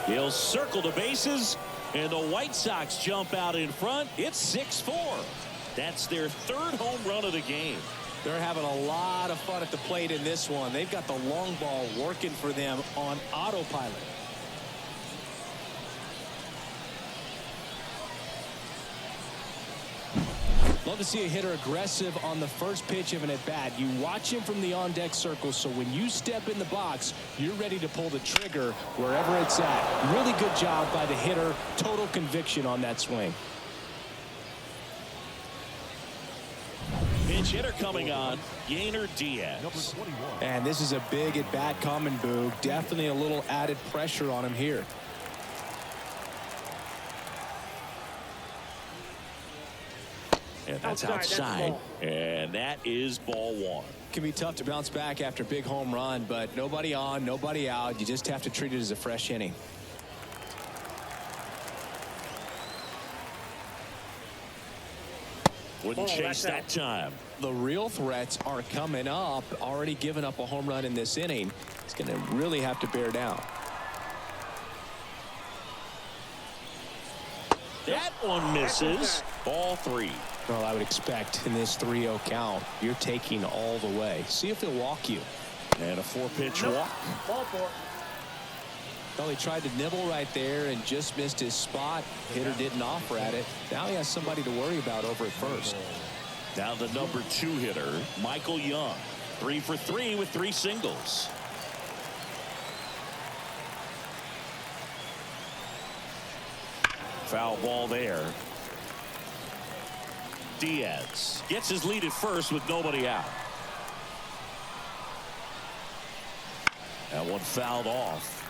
He'll circle the bases, and the White Sox jump out in front. It's 6-4. That's their 3rd home run of the game. They're having a lot of fun at the plate in this one. They've got the long ball working for them on autopilot. Love to see a hitter aggressive on the first pitch of an at-bat. You watch him from the on-deck circle, so when you step in the box, you're ready to pull the trigger wherever it's at. Really good job by the hitter. Total conviction on that swing. Pinch hitter coming on, Yainer Diaz. Number 21. And this is a big at-bat coming, Boog. Definitely a little added pressure on him here. And that's outside. And that is ball 1. Can be tough to bounce back after a big home run, but nobody on, nobody out. You just have to treat it as a fresh inning. Wouldn't chase that time. The real threats are coming up. Already given up a home run in this inning. It's going to really have to bear down. That one misses. Ball 3. Well, I would expect in this 3-0 count, you're taking all the way. See if he'll walk you. And a 4-pitch walk. Ball 4. Well, he tried to nibble right there and just missed his spot. Hitter didn't offer at it. Now he has somebody to worry about over at first. Now the number 2 hitter, Michael Young. 3 for 3 with 3 singles. Foul ball there. Diaz gets his lead at first with nobody out. That one fouled off.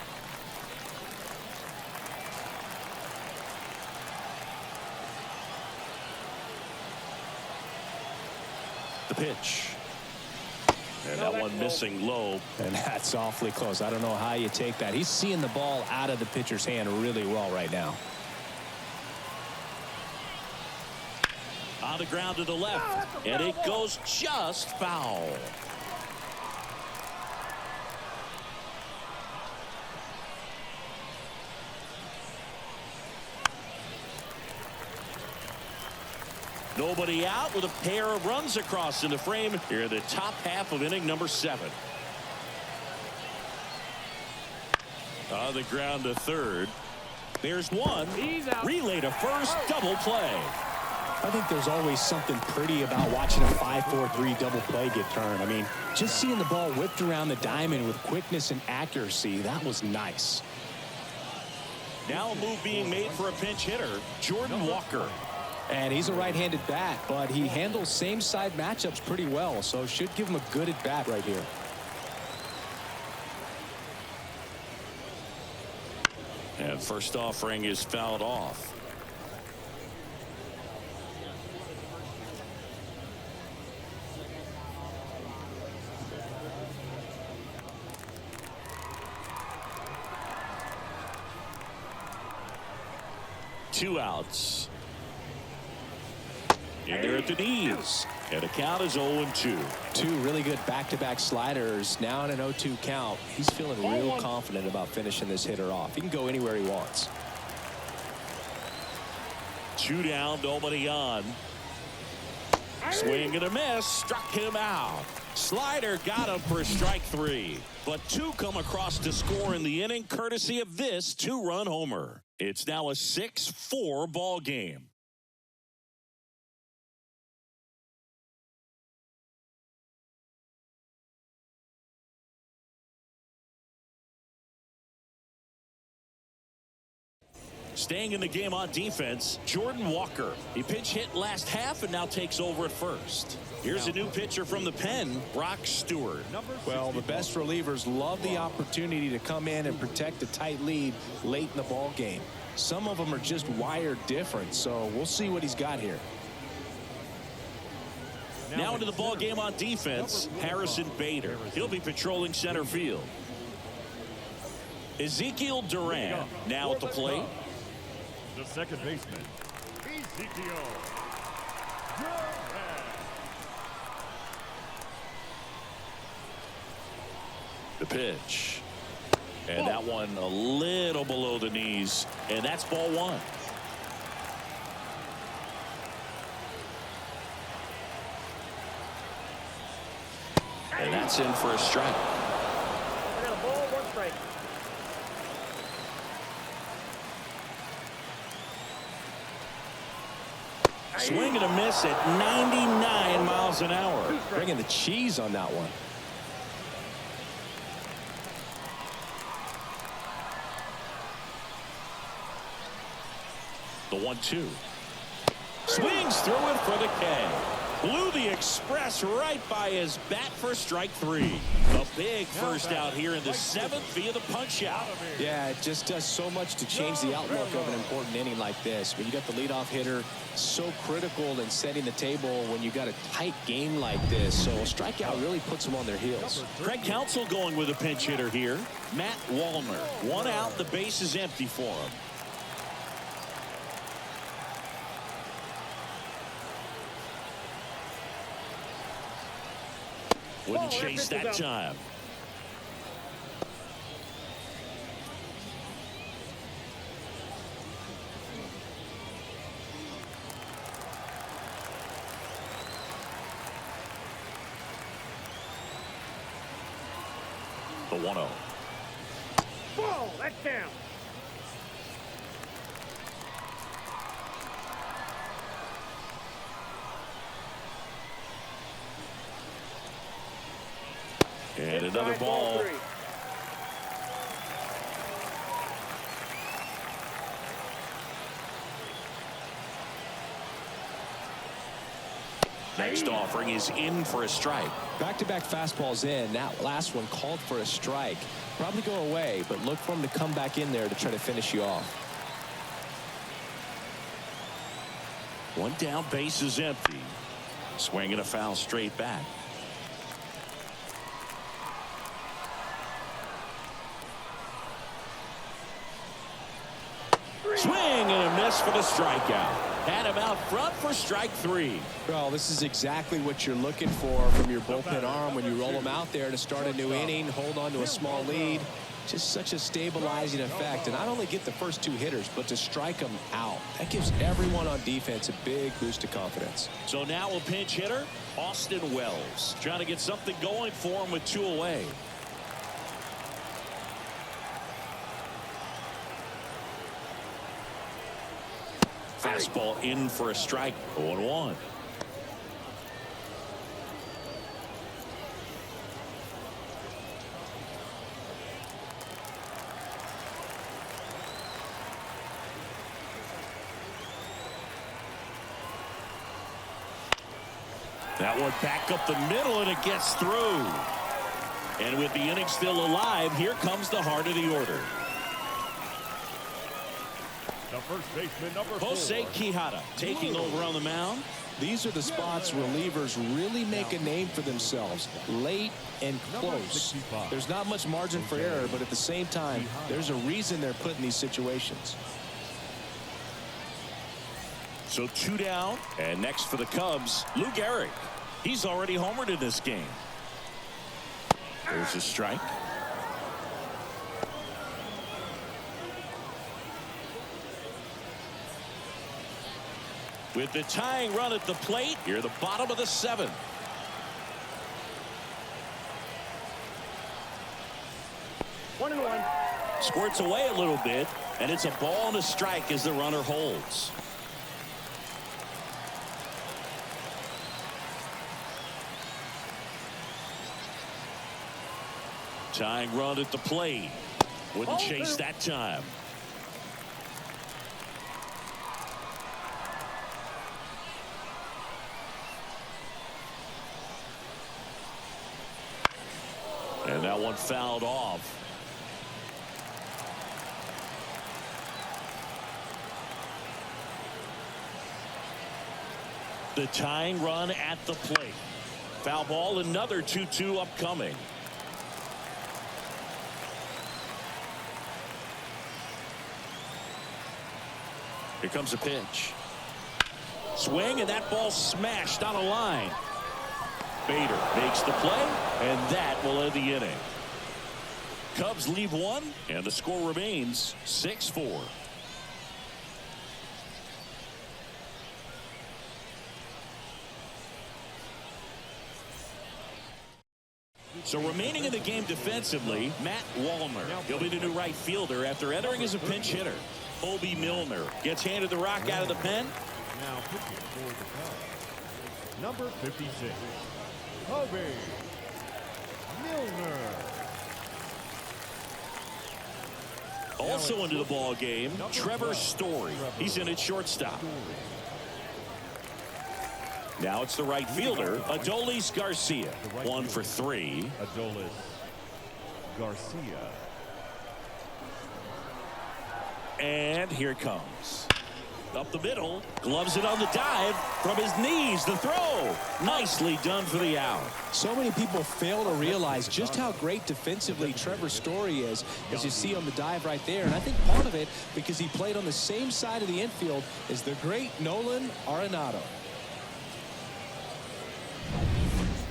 The pitch. And that one missing low. And that's awfully close. I don't know how you take that. He's seeing the ball out of the pitcher's hand really well right now. On the ground to the left, and it goes just foul. Nobody out with a pair of runs across in the frame here in the top half of inning number 7. On the ground to third. There's one. Relay to first. Double play. I think there's always something pretty about watching a 5-4-3 double play get turned. I mean, just seeing the ball whipped around the diamond with quickness and accuracy, that was nice. Now a move being made for a pinch hitter, Jordan Walker. And he's a right-handed bat, but he handles same-side matchups pretty well, so should give him a good at-bat right here. And first offering is fouled off. Two outs. In there at the knees. And the count is 0-2. Two really good back-to-back sliders. Now in an 0-2 count. He's feeling real confident about finishing this hitter off. He can go anywhere he wants. 2 down, nobody on. Swing and a miss. Struck him out. Slider got him for strike 3. But 2 come across to score in the inning, courtesy of this 2-run homer. It's now a 6-4 ball game. Staying in the game on defense, Jordan Walker. He pinch hit last half and now takes over at first. Here's a new pitcher from the pen, Brock Stewart. Well, the best relievers love the opportunity to come in and protect a tight lead late in the ball game. Some of them are just wired different, so we'll see what he's got here. Now into the ball game on defense, Harrison Bader. He'll be patrolling center field. Ezekiel Duran now at the plate. The second baseman, Ezekiel Duran. The pitch. And that one a little below the knees. And that's ball one. And that's in for a strike. I got a ball, 1 strike. Swing and a miss at 99 miles an hour. Bringing the cheese on that one. The 1-2. Swings through it for the K. Blew the express right by his bat for strike 3. A big first out here in the 7th via the punch out. Yeah, it just does so much to change the outlook of an important inning like this. When you got the leadoff hitter, so critical in setting the table when you got a tight game like this. So a strikeout really puts them on their heels. Craig Counsell going with a pinch hitter here. Matt Wallner. 1 out, the base is empty for him. Wouldn't chase that time. The 1-0. Ball, that's down. And another ball. 3. Next offering is in for a strike. Back-to-back fastballs in. That last one called for a strike. Probably go away, but look for him to come back in there to try to finish you off. 1 down, base is empty. Swinging a foul straight back. Swing and a miss for the strikeout. Had him out front for strike 3. Well, this is exactly what you're looking for from your bullpen arm when you roll them out there to start a new inning, hold on to a small lead. Just such a stabilizing effect. And not only get the first 2 hitters, but to strike them out. That gives everyone on defense a big boost of confidence. So now a pinch hitter, Austin Wells. Trying to get something going for him with 2 away. Fastball in for a strike. 0-1. That one back up the middle, and it gets through. And with the inning still alive, here comes the heart of the order. The first baseman, number 4. Jose Quijada taking over on the mound. These are the spots relievers really make a name for themselves. Late and close. There's not much margin for error, but at the same time, there's a reason they're put in these situations. So 2 down, and next for the Cubs, Lou Gehrig. He's already homered in this game. There's a strike. With the tying run at the plate, here the bottom of the 7th. 1-1. Squirts away a little bit, and it's a ball and a strike as the runner holds. Tying run at the plate. Wouldn't chase that time. That one fouled off. The tying run at the plate. Foul ball, another 2-2 upcoming. Here comes a pitch. Swing, and that ball smashed on a line. Bader makes the play, and that will end the inning. Cubs leave one, and the score remains 6-4. So remaining in the game defensively, Matt Wallner. He'll be the new right fielder after entering as a pinch hitter. Obi Milner gets handed the rock out of the pen. Now pitching for the Cubs, number 56, Obi Milner. Also into the ball game, Trevor Story. He's in at shortstop. Now it's the right fielder, Adolis Garcia. 1 for 3. Adolis Garcia. And here it comes. Up the middle, gloves it on the dive from his knees. The throw, nicely done for the out. So many people fail to realize just how great defensively Trevor Story is, as you see on the dive right there. And I think part of it because he played on the same side of the infield as the great Nolan Arenado.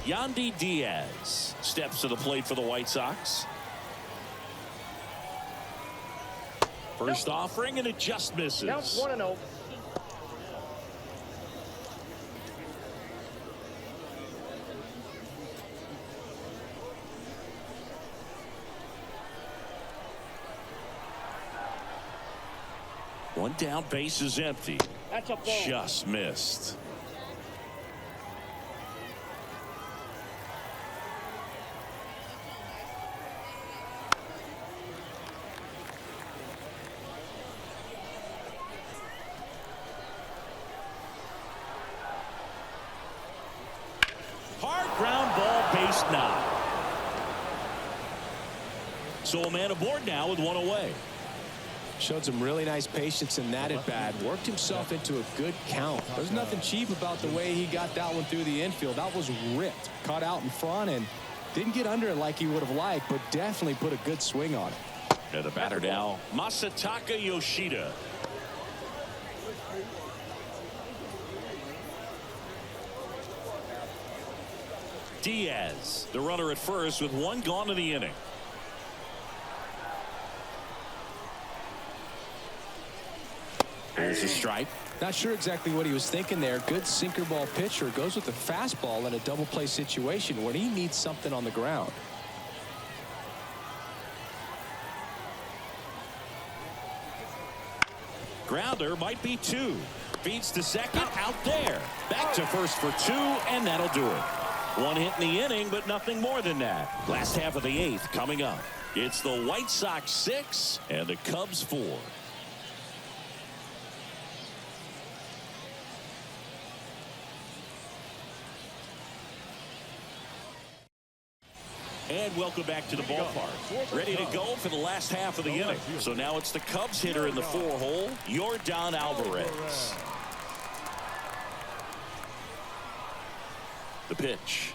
Yandy Diaz steps to the plate for the White Sox. First offering, and it just misses. Count 1-0. One down, base is empty. That's a ball. Just missed. Hard ground ball, base knock. So a man aboard now with one away. Showed some really nice patience in that at bat. Worked himself into a good count. There's nothing cheap about the way he got that one through the infield. That was ripped. Caught out in front and didn't get under it like he would have liked, but definitely put a good swing on it. And the batter now, Masataka Yoshida. Diaz, the runner at first with one gone in the inning. There's a strike. Not sure exactly what he was thinking there. Good sinker ball pitcher goes with the fastball in a double play situation when he needs something on the ground. Grounder might be 2. Feeds to second, out there. Back to first for 2, and that'll do it. One hit in the inning, but nothing more than that. Last half of the 8th coming up. It's the White Sox 6 and the Cubs 4. And welcome back to the ballpark. Ready to go for the last half of the inning. So now it's the Cubs hitter in the 4-hole, Yordan Alvarez. The pitch.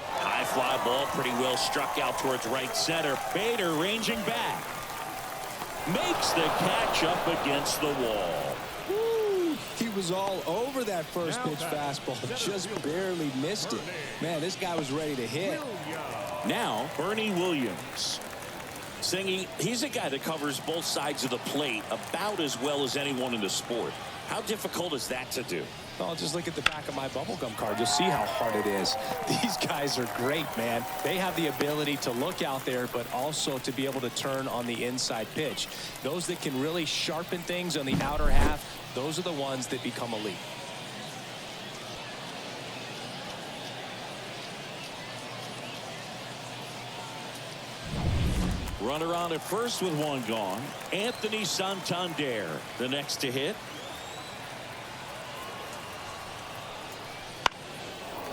High fly ball, pretty well struck out towards right center. Bader ranging back. Makes the catch up against the wall. He was all over that first pitch fastball, just barely missed it. Man, this guy was ready to hit. Now Bernie Williams. Singy, he's a guy that covers both sides of the plate about as well as anyone in the sport. How difficult is that to do? Well, just look at the back of my bubblegum card. You'll see how hard it is. These guys are great, man. They have the ability to look out there, but also to be able to turn on the inside pitch. Those that can really sharpen things on the outer half, those are the ones that become elite. Runner on at first with one gone. Anthony Santander, the next to hit.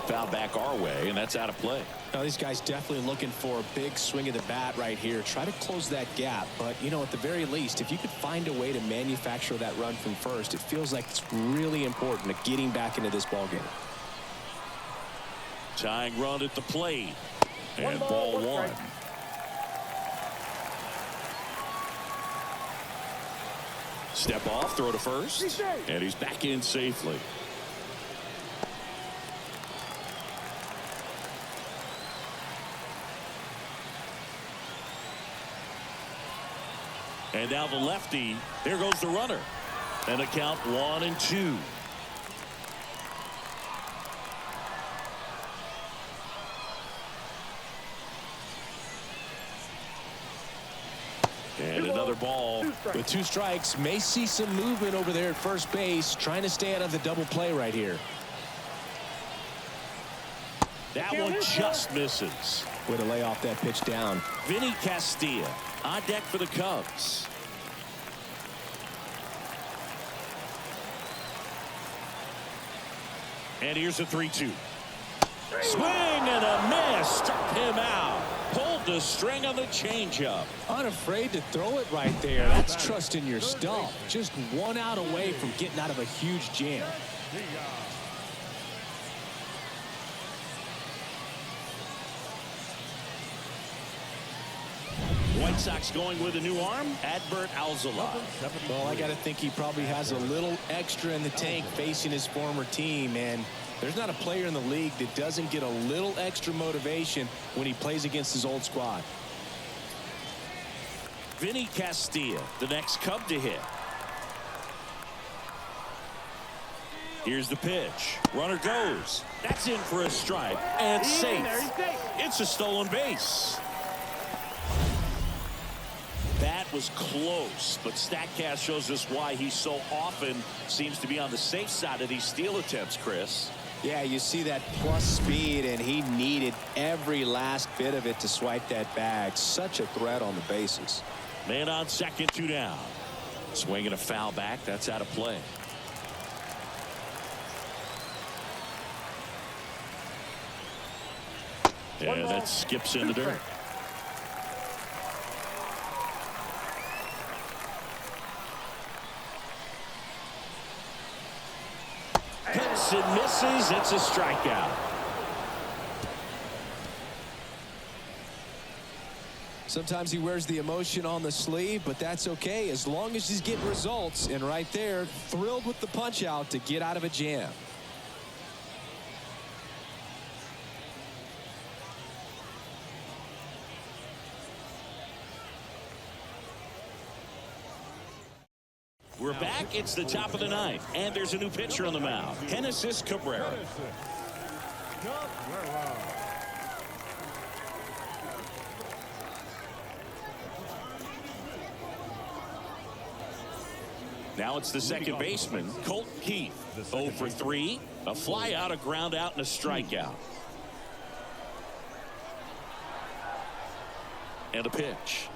Foul back our way, and that's out of play. Now, these guys definitely looking for a big swing of the bat right here. Try to close that gap. But, you know, at the very least, if you could find a way to manufacture that run from first, it feels like it's really important to getting back into this ball game. Tying run at the plate. And ball one. Step off, throw to first. And he's back in safely. And now the lefty. There goes the runner. And a count 1-2. And another ball. With 2 strikes, may see some movement over there at first base, trying to stay out of the double play right here. That one just misses. Way to lay off that pitch down. Vinny Castilla on deck for the Cubs. And here's a 3-2. Swing and a miss. Struck him out. Pulled the string on the changeup. Unafraid to throw it right there. That's trusting your stuff. Just 1 out away from getting out of a huge jam. White Sox going with a new arm, Adbert Alzolay. Well, I got to think he probably has a little extra in the tank facing his former team, and there's not a player in the league that doesn't get a little extra motivation when he plays against his old squad. Vinny Castilla, the next Cub to hit. Here's the pitch. Runner goes. That's in for a strike and safe. It's a stolen base. That was close, but StatCast shows us why he so often seems to be on the safe side of these steal attempts, Chris. Yeah, you see that plus speed, and he needed every last bit of it to swipe that bag. Such a threat on the bases. Man on second, 2 down. Swinging a foul back. That's out of play. And that skips in the dirt. Hits and misses. It's a strikeout. Sometimes he wears the emotion on the sleeve, but that's okay as long as he's getting results. And right there, thrilled with the punch out to get out of a jam. We're back. It's the top of the 9th, and there's a new pitcher on the mound, Genesis Cabrera. Now it's the second baseman, Colt Keith. 0 for 3, a fly out, a ground out, and a strikeout. And a pitch.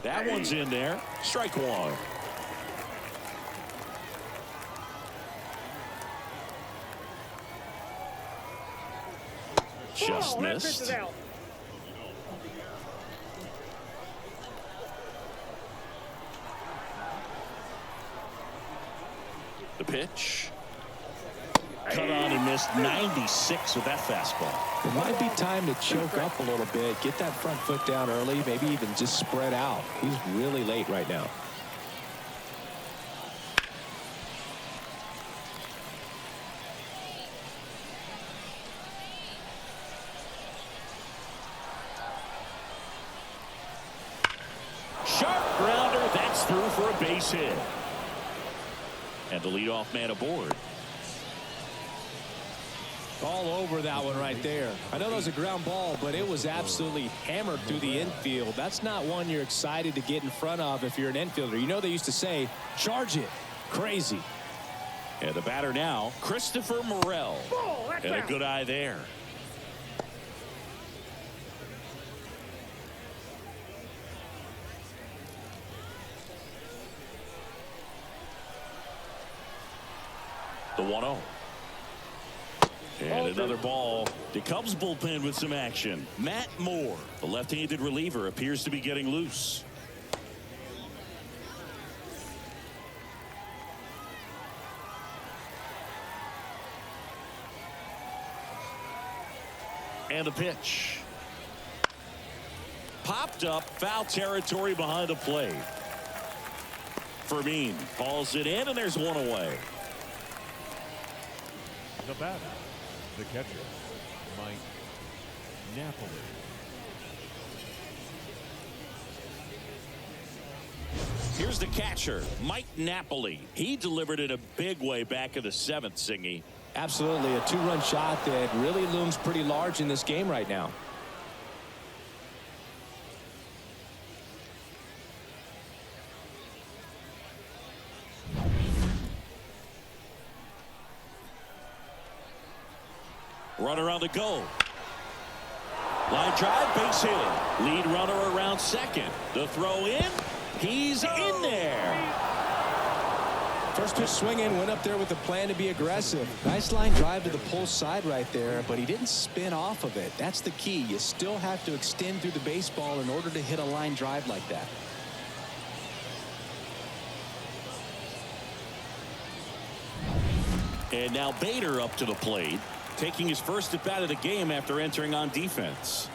That one's in there. Strike 1. Just missed. The pitch. Cut on and missed 96 with that fastball. It might be time to choke up a little bit, get that front foot down early, maybe even just spread out. He's really late right now. Sharp grounder. That's through for a base hit. And the leadoff man aboard. All over that one right there. I know that was a ground ball, but it was absolutely hammered through the infield. That's not one you're excited to get in front of if you're an infielder. You know they used to say, charge it. Crazy. And the batter now, Christopher Morel. And a good eye there. The 1-0. And another ball. The Cubs bullpen with some action. Matt Moore, the left-handed reliever, appears to be getting loose. And the pitch. Popped up, foul territory behind the plate. Fermin calls it in, and there's one away. The batter, the catcher, Mike Napoli. Here's the catcher, Mike Napoli. He delivered it a big way back in the seventh, Singy. Absolutely, a two-run shot that really looms pretty large in this game right now. Runner on the go. Line drive, base hit. Lead runner around second. The throw in. He's in there. First pitch swinging, went up there with the plan to be aggressive. Nice line drive to the pull side right there, but he didn't spin off of it. That's the key. You still have to extend through the baseball in order to hit a line drive like that. And now Bader up to the plate, taking his first at bat of the game after entering on defense.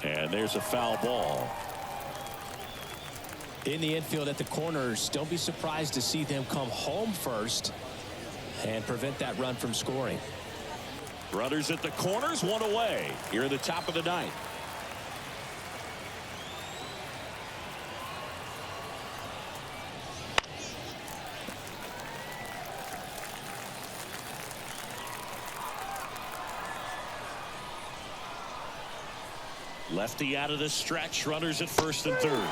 And there's a foul ball. In the infield at the corners, don't be surprised to see them come home first and prevent that run from scoring. Runners at the corners, one away. Here at the top of the ninth. Lefty out of the stretch. Runners at first and third.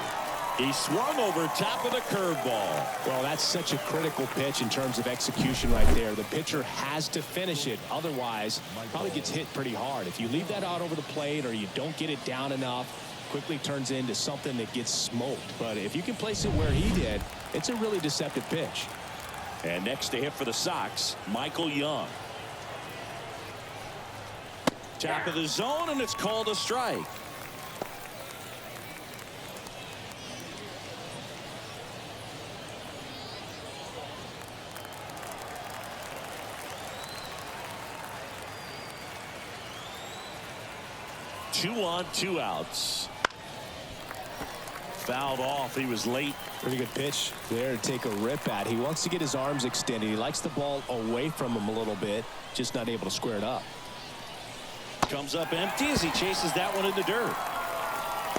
He swung over top of the curveball. Well, that's such a critical pitch in terms of execution right there. The pitcher has to finish it. Otherwise, probably gets hit pretty hard. If you leave that out over the plate or you don't get it down enough, quickly turns into something that gets smoked. But if you can place it where he did, it's a really deceptive pitch. And next to hit for the Sox, Michael Young. Top of the zone, and it's called a strike. Two on, two outs. Fouled off. He was late. Pretty good pitch there to take a rip at. He wants to get his arms extended. He likes the ball away from him a little bit, just not able to square it up. Comes up empty as he chases that one in the dirt.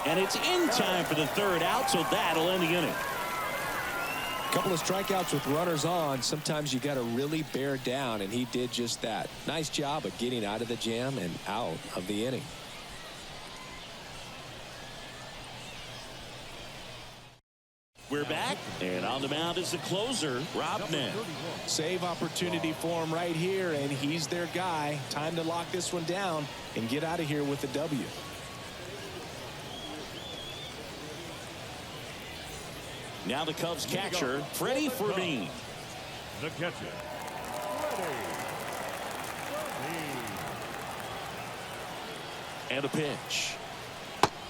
And it's in time for the third out, so that'll end the inning. A couple of strikeouts with runners on. Sometimes you got to really bear down, and he did just that. Nice job of getting out of the jam and out of the inning. We're back, and on the mound is the closer, Rob Nett. Save opportunity for him right here, and he's their guy. Time to lock this one down and get out of here with the W. Now the Cubs catcher, Freddie Fermin. The catcher, Freddie. And a pitch.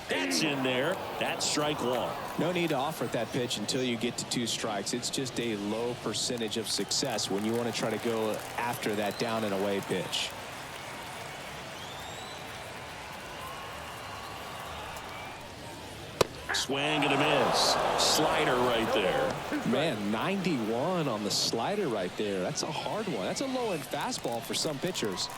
That's in there. That's strike one. No need to offer that pitch until you get to two strikes. It's just a low percentage of success when you want to try to go after that down and away pitch. Swing and a miss. Slider right there. Man, 91 on the slider right there. That's a hard one. That's a low-end fastball for some pitchers.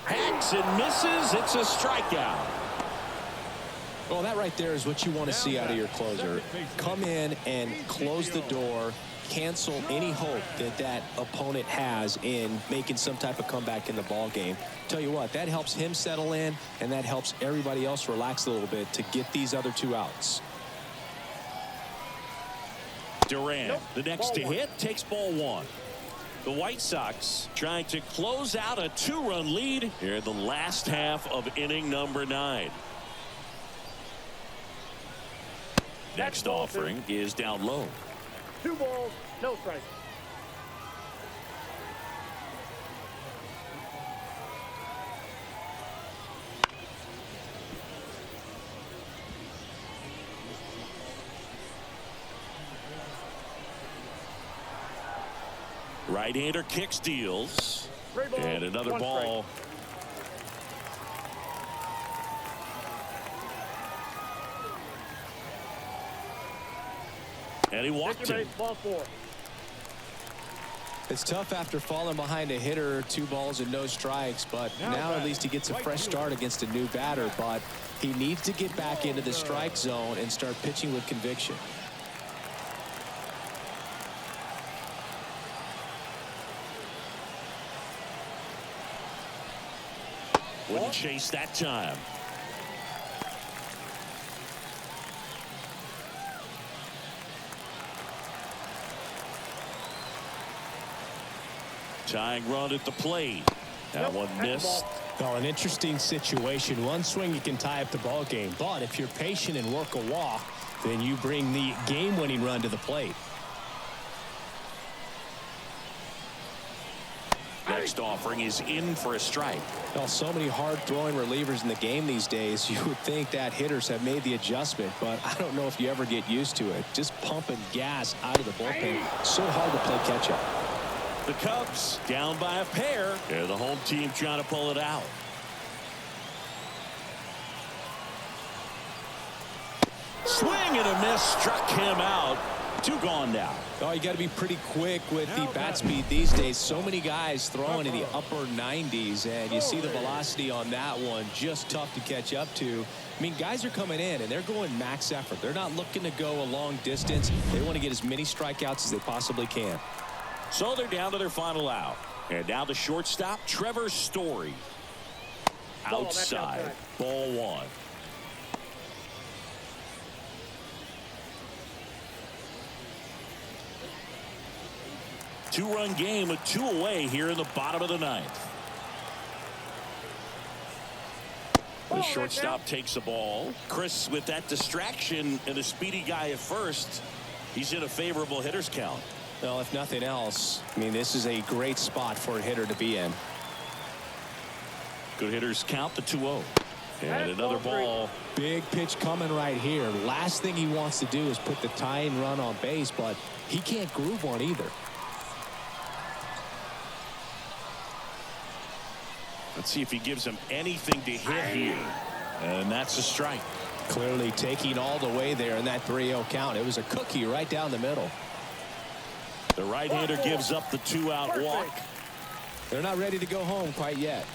Hacks and misses. It's a strikeout. Well, that right there is what you want to see out of your closer. Come in and close the door, cancel any hope that that opponent has in making some type of comeback in the ball game. Tell you what, that helps him settle in, and that helps everybody else relax a little bit to get these other two outs. Durant, the next to hit, takes ball one. The White Sox trying to close out a two-run lead here in the last half of inning number 9. Next offering is down low. 2 balls, no strikes. Right-hander kicks, deals. 3 balls, And another 1 ball. And he walked Strike. him. Ball 4. It's tough after falling behind a hitter, 2 balls and no strikes, but now at least he gets a fresh start against a new batter. But he needs to get back into the strike zone and start pitching with conviction. Wouldn't chase that time. Tying run at the plate. That one missed. Well, an interesting situation. One swing you can tie up the ball game, but if you're patient and work a walk, then you bring the game-winning run to the plate. Next offering is in for a strike. Well, so many hard-throwing relievers in the game these days, you would think that hitters have made the adjustment, but I don't know if you ever get used to it. Just pumping gas out of the bullpen. So hard to play catch-up. The Cubs down by a pair, and the home team trying to pull it out. Swing and a miss, struck him out. 2 gone now. Oh, you got to be pretty quick with the bat speed these days. So many guys throwing in the upper 90s, and you see the velocity on that one. Just tough to catch up to. I mean, guys are coming in, and they're going max effort. They're not looking to go a long distance. They want to get as many strikeouts as they possibly can. So they're down to their final out. And now the shortstop, Trevor Story. Outside. Ball 1. Two-run game with 2 away here in the bottom of the 9th. The shortstop takes the ball. Chris, with that distraction and a speedy guy at first, he's in a favorable hitter's count. Well, if nothing else, I mean, this is a great spot for a hitter to be in. Good hitters count the 2-0. And another ball. Big pitch coming right here. Last thing he wants to do is put the tying run on base, but he can't groove one either. Let's see if he gives him anything to hit here. And that's a strike. Clearly taking all the way there in that 3-0 count. It was a cookie right down the middle. The right-hander gives up the 2-out walk. They're not ready to go home quite yet.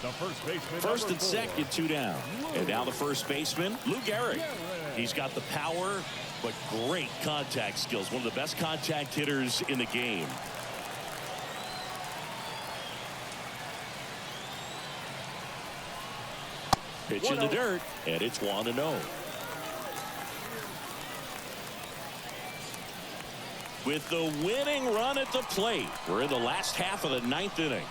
The first baseman, First and second, 2 down. And now the first baseman, Lou Gehrig. He's got the power, but great contact skills. One of the best contact hitters in the game. Pitch in the dirt, and it's 1-0. With the winning run at the plate, we're in the last half of the 9th inning.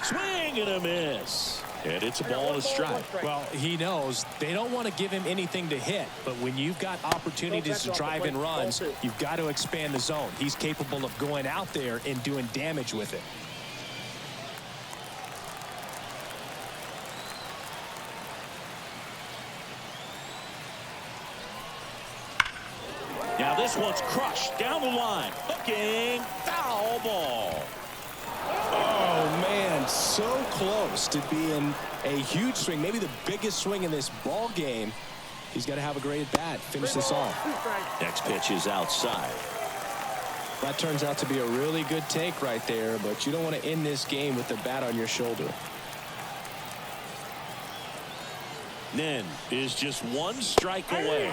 Swing and a miss. And it's a ball and a strike. Well, he knows they don't want to give him anything to hit, but when you've got opportunities to drive in runs, you've got to expand the zone. He's capable of going out there and doing damage with it. Now this one's crushed down the line. Hooking, foul ball. Oh, man, so close to being a huge swing, maybe the biggest swing in this ball game. He's got to have a great at-bat, finish this off. Next pitch is outside. That turns out to be a really good take right there, but you don't want to end this game with the bat on your shoulder. Nen is just 1 strike away.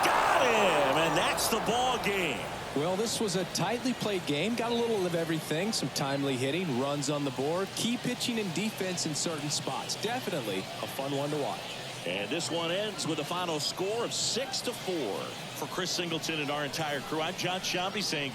Got him, and that's the ball game. Well, this was a tightly played game. Got a little of everything. Some timely hitting, runs on the board, key pitching and defense in certain spots. Definitely a fun one to watch. And this one ends with a final score of 6-4. For Chris Singleton and our entire crew, I'm John Shambi saying